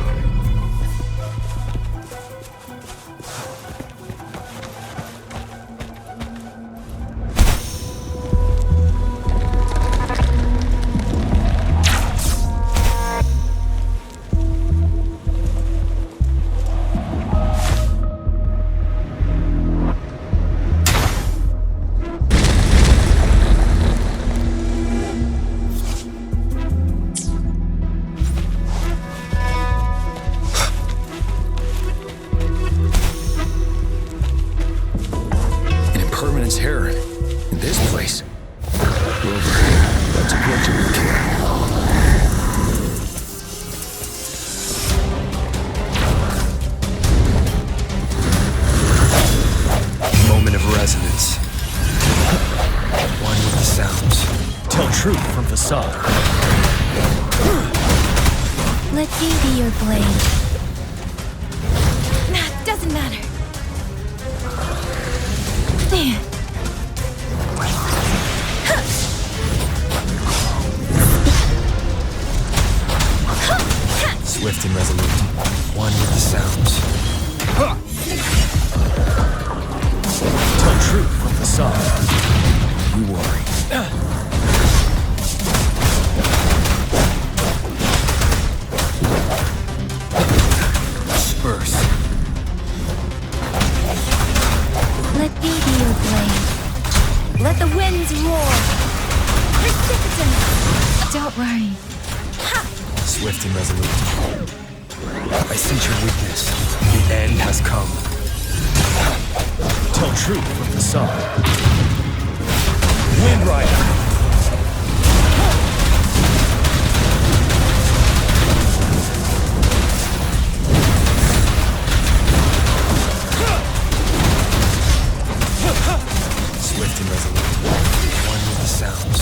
Here, in this place. Rover, let's approach it with care.
Moment of resonance. One with the sounds.
Tell truth from facade.
Let me be your blade. Nah, doesn't matter. There.
Swift and resolute. One with the sounds.
Tell truth from facade. You worry.
Disperse.
Let me be your blade. Let the winds roar. Precipitant. Don't worry.
Swift and resolute. I sense your weakness. The end has come.
Tell truth from facade. Wind Rider.
Swift and resolute. One with the sounds.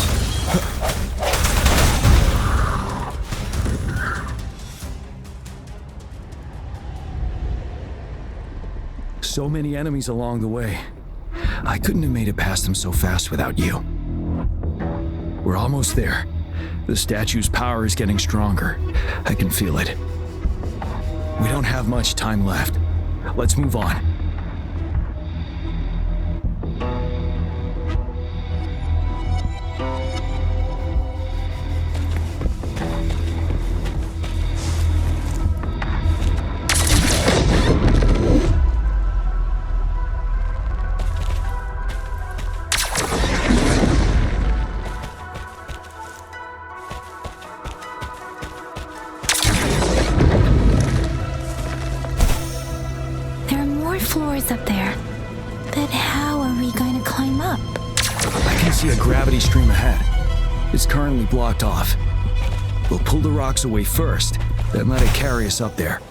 so many enemies along the way. I couldn't have made it past them so fast without you. We're almost there. The statue's power is getting stronger. I can feel it. We don't have much time left. Let's move on.
Floors up there. But how are we going to climb up?
I can see a gravity stream ahead. It's currently blocked off. We'll pull the rocks away first, then let it carry us up there.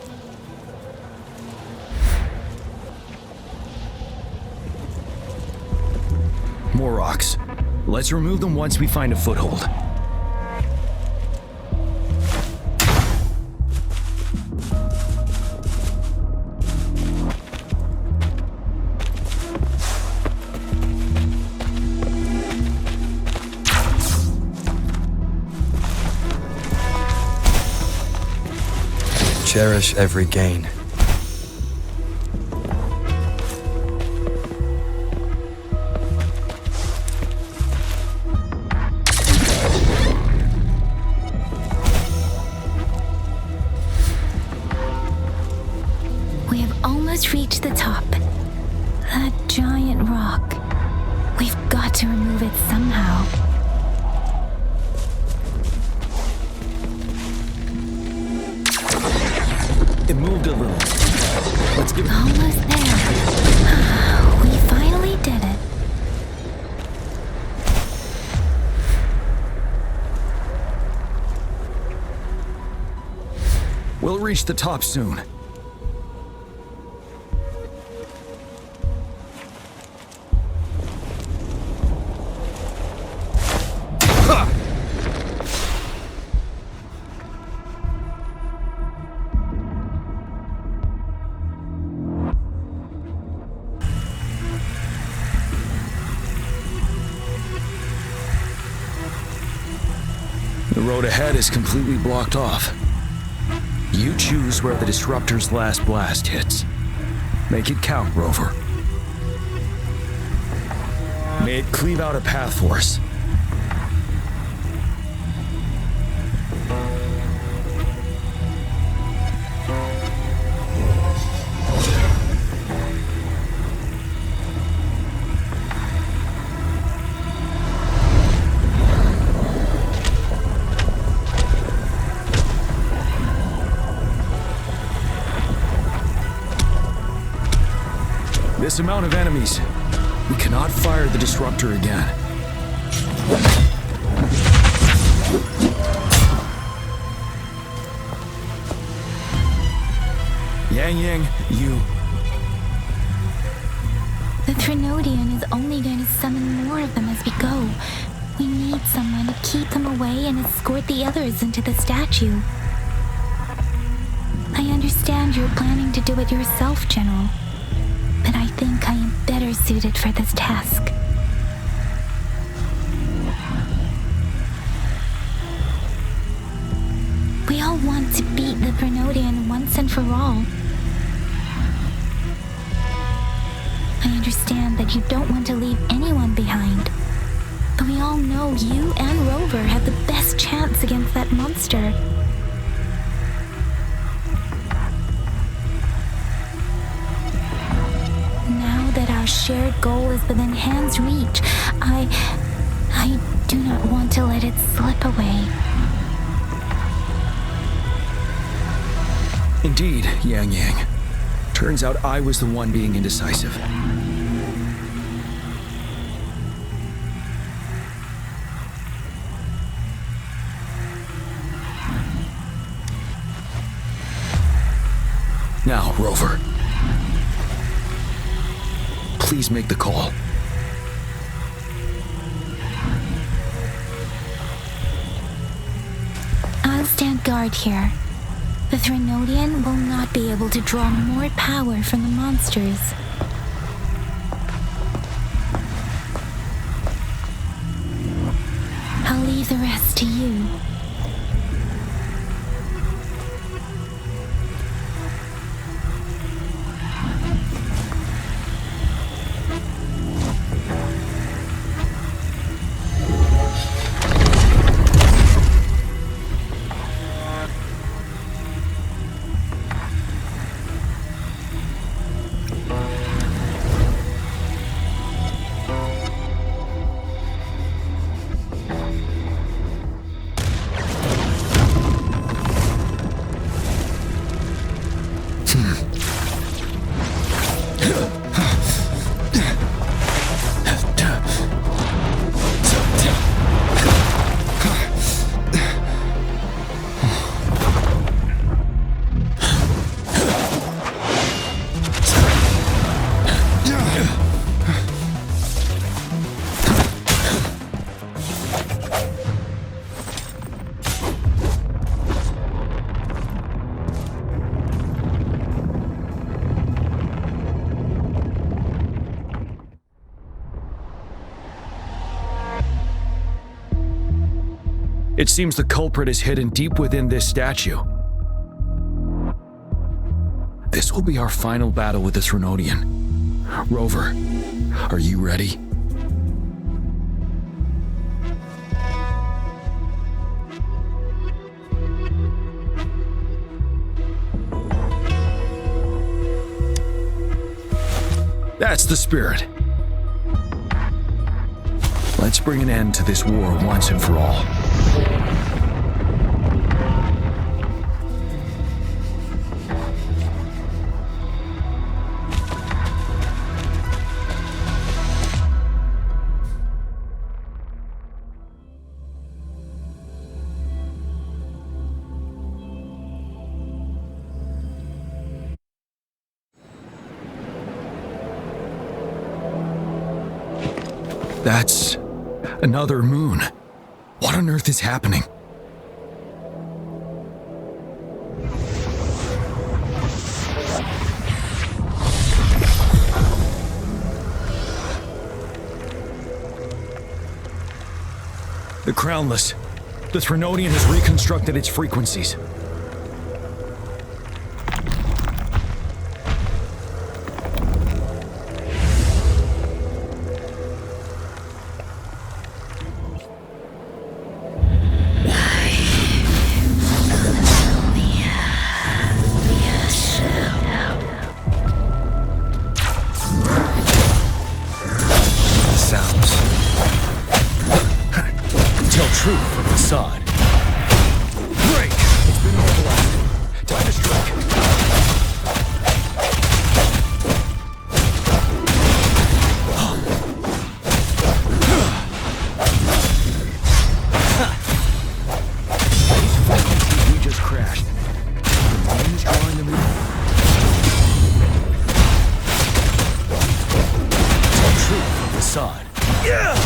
More rocks. Let's remove them once we find a foothold.
Cherish every gain.
We have almost reached the top. That giant rock. We've got to remove it somehow.
It moved a little. Let's give it...
Almost there. We finally did it.
We'll reach the top soon. The road ahead is completely blocked off. You choose where the disruptor's last blast hits. Make it count, Rover. May it cleave out a path for us. This amount of enemies, we cannot fire the disruptor again. Yang, you...
The Trinodian is only going to summon more of them as we go. We need someone to keep them away and escort the others into the statue. I understand you're planning to do it yourself, General. But I think I am better suited for this task. We all want to beat the Trinodian once and for all. I understand that you don't want to leave anyone behind. But we all know you and Rover have the best chance against that monster. Our shared goal is within hand's reach. I do not want to let it slip away.
Indeed, Yang. Turns out I was the one being indecisive. Now, Rover. Please make the call.
I'll stand guard here. The Threnodian will not be able to draw more power from the monsters. I'll leave the rest to you.
It seems the culprit is hidden deep within this statue. This will be our final battle with the Threnodian. Rover, are you ready? That's the spirit. Let's bring an end to this war once and for all. That's another moon. What on earth is happening? The Crownless. The Threnodian has reconstructed its frequencies.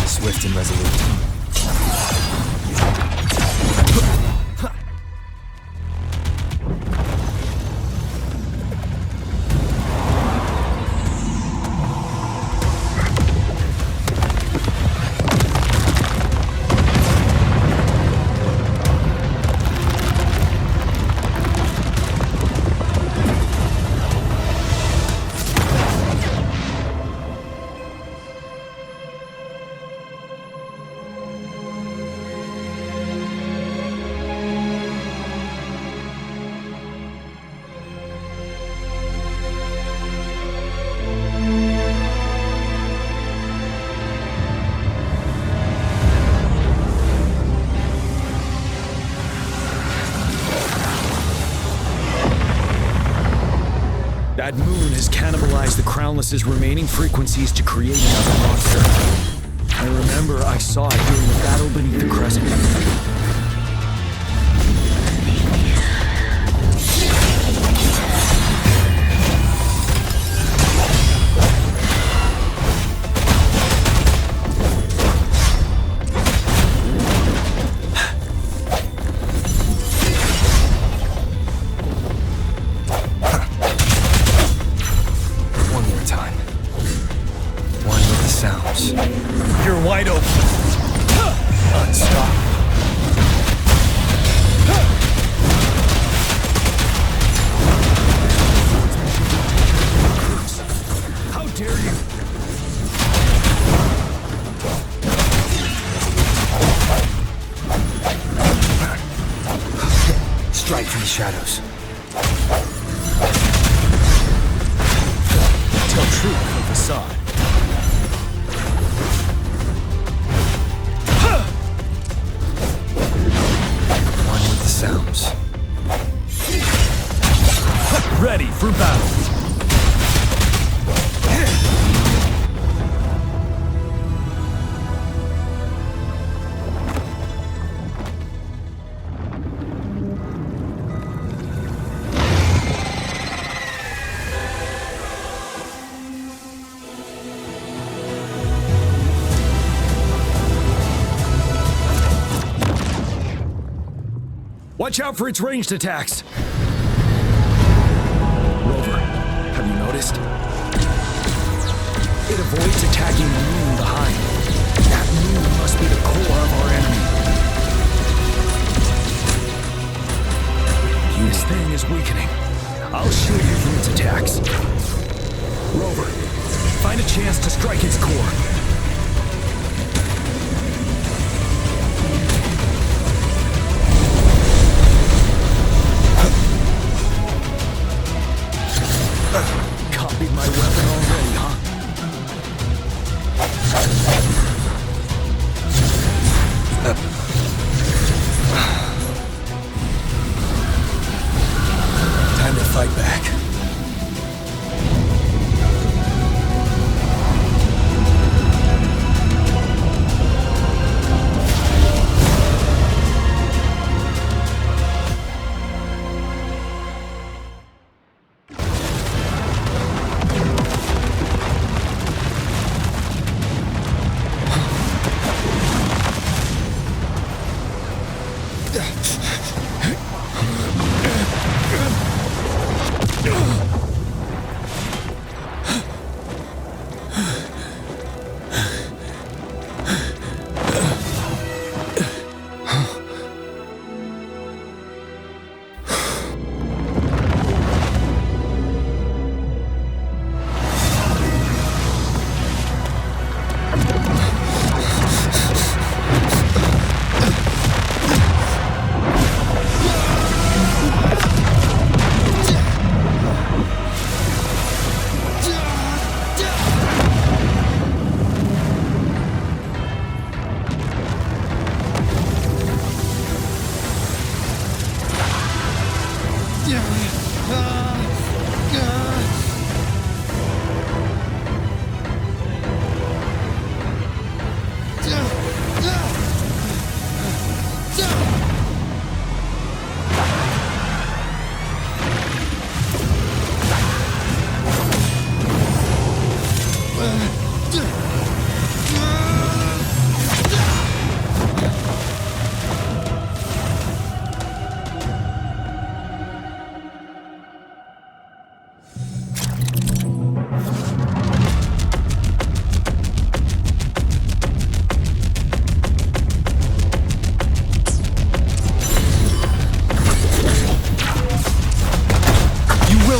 Swift and resolute.
That moon has cannibalized the Crownless's remaining frequencies to create another monster. I remember I saw it during the battle beneath the crescent.
shadows. Tell truth from facade. One with the sounds. Ready for battle.
Watch out for its ranged attacks! Rover, have you noticed? It avoids attacking the moon behind. That moon must be the core of our enemy. This thing is weakening. I'll shield you from its attacks. Rover, find a chance to strike its core. Copied my weapon already, huh?
Time to fight back.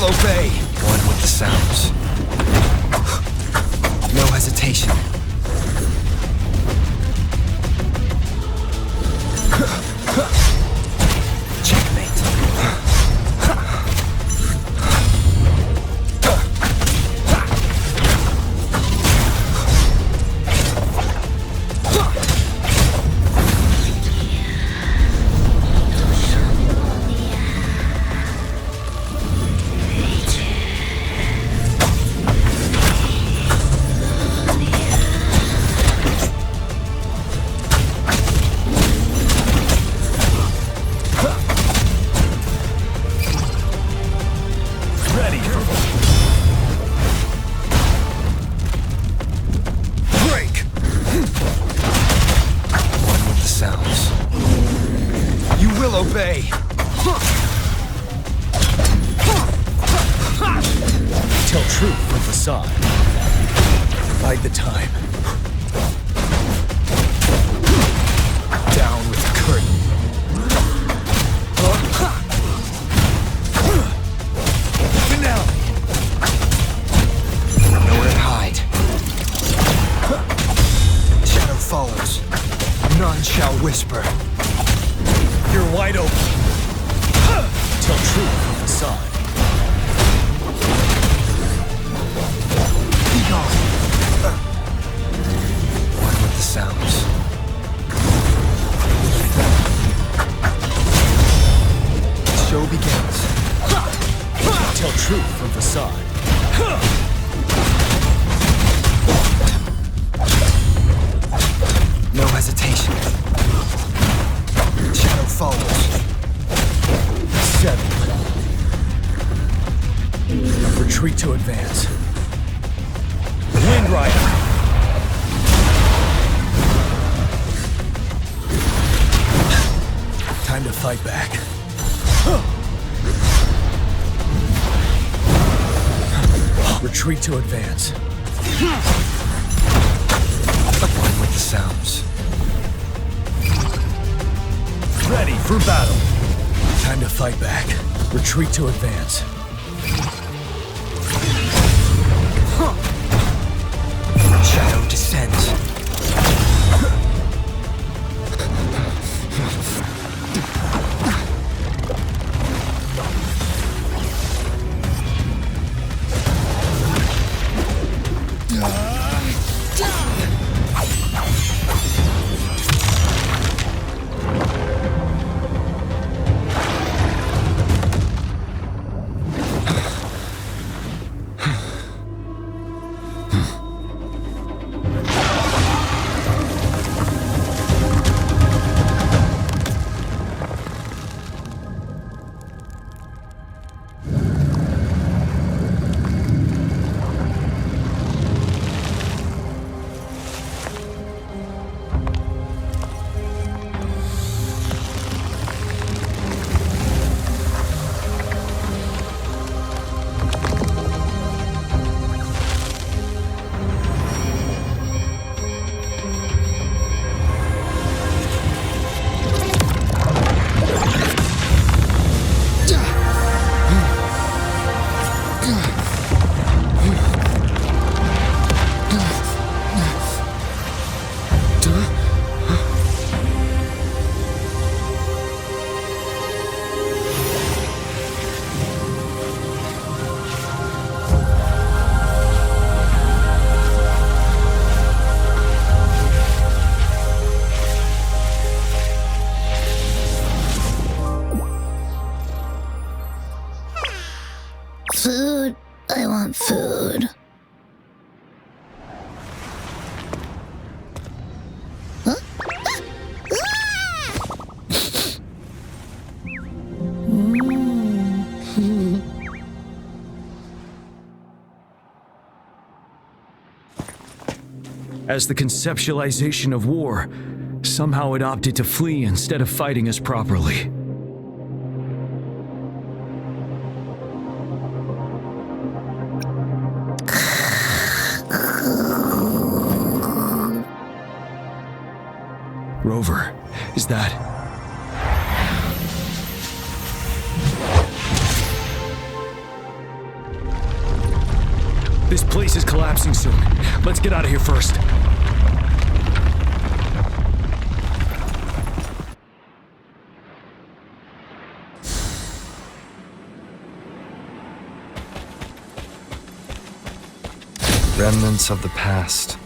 Obey. One with the sounds. No hesitation. Checkmate. Obey. Tell truth from facade. Bide the time. Down with the curtain. Finale. Nowhere to hide. Shadow follows. None shall whisper. You're wide open. Till tell truth from facade. No hesitation. Shadow follows. 7. Retreat to advance. Wind Rider. Time to fight back. Retreat to advance. One with the sounds. Ready for battle. Time to fight back. Retreat to advance. Shadow descends.
Food. I want food. Huh?
As the conceptualization of war, somehow it opted to flee instead of fighting us properly. Rover, is that... This place is collapsing soon. Let's get out of here first.
Remnants of the past.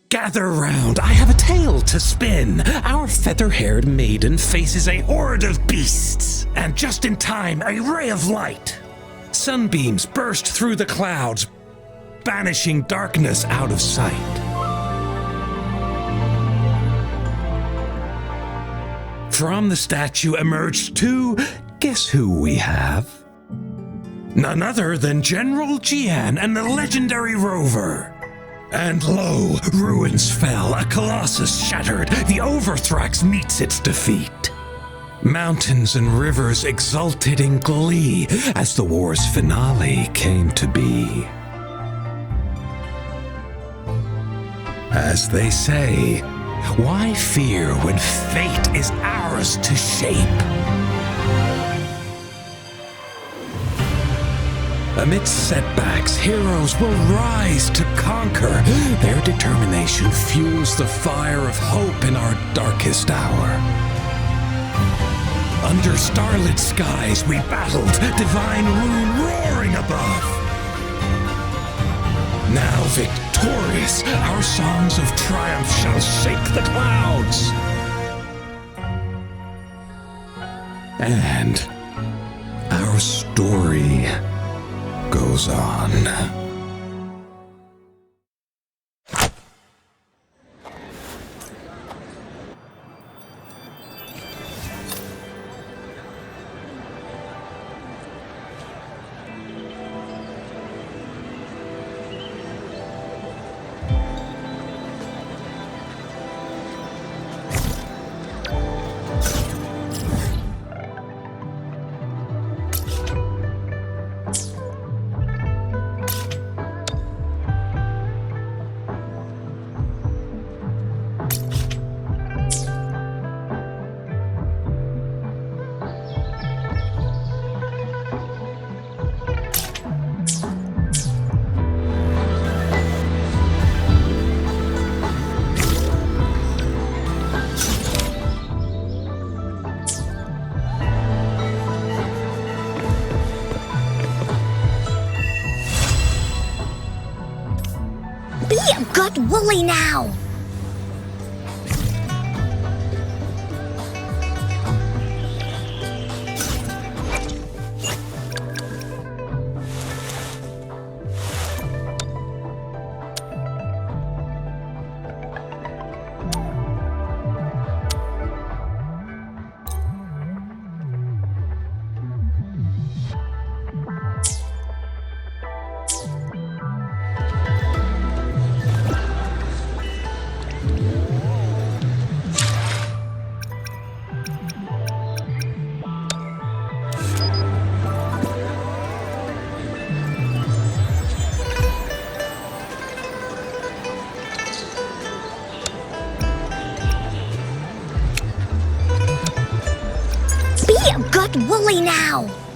Gather round, I have a tale to spin. Our feather-haired maiden faces a horde of beasts, and just in time, a ray of light. Sunbeams burst through the clouds, banishing darkness out of sight. From the statue emerged two. Guess who we have? None other than General Jian and the legendary Rover. And lo, ruins fell, a colossus shattered, the Overthrax meets its defeat. Mountains and rivers exulted in glee as the war's finale came to be. As they say, why fear when fate is ours to shape? Amidst setbacks, heroes will rise to conquer. Their determination fuels the fire of hope in our darkest hour. Under starlit skies we battled, divine rune roaring above. Now victorious, our songs of triumph shall shake the clouds. And our story goes on.
Be a good woolly now! Be a good woolly now!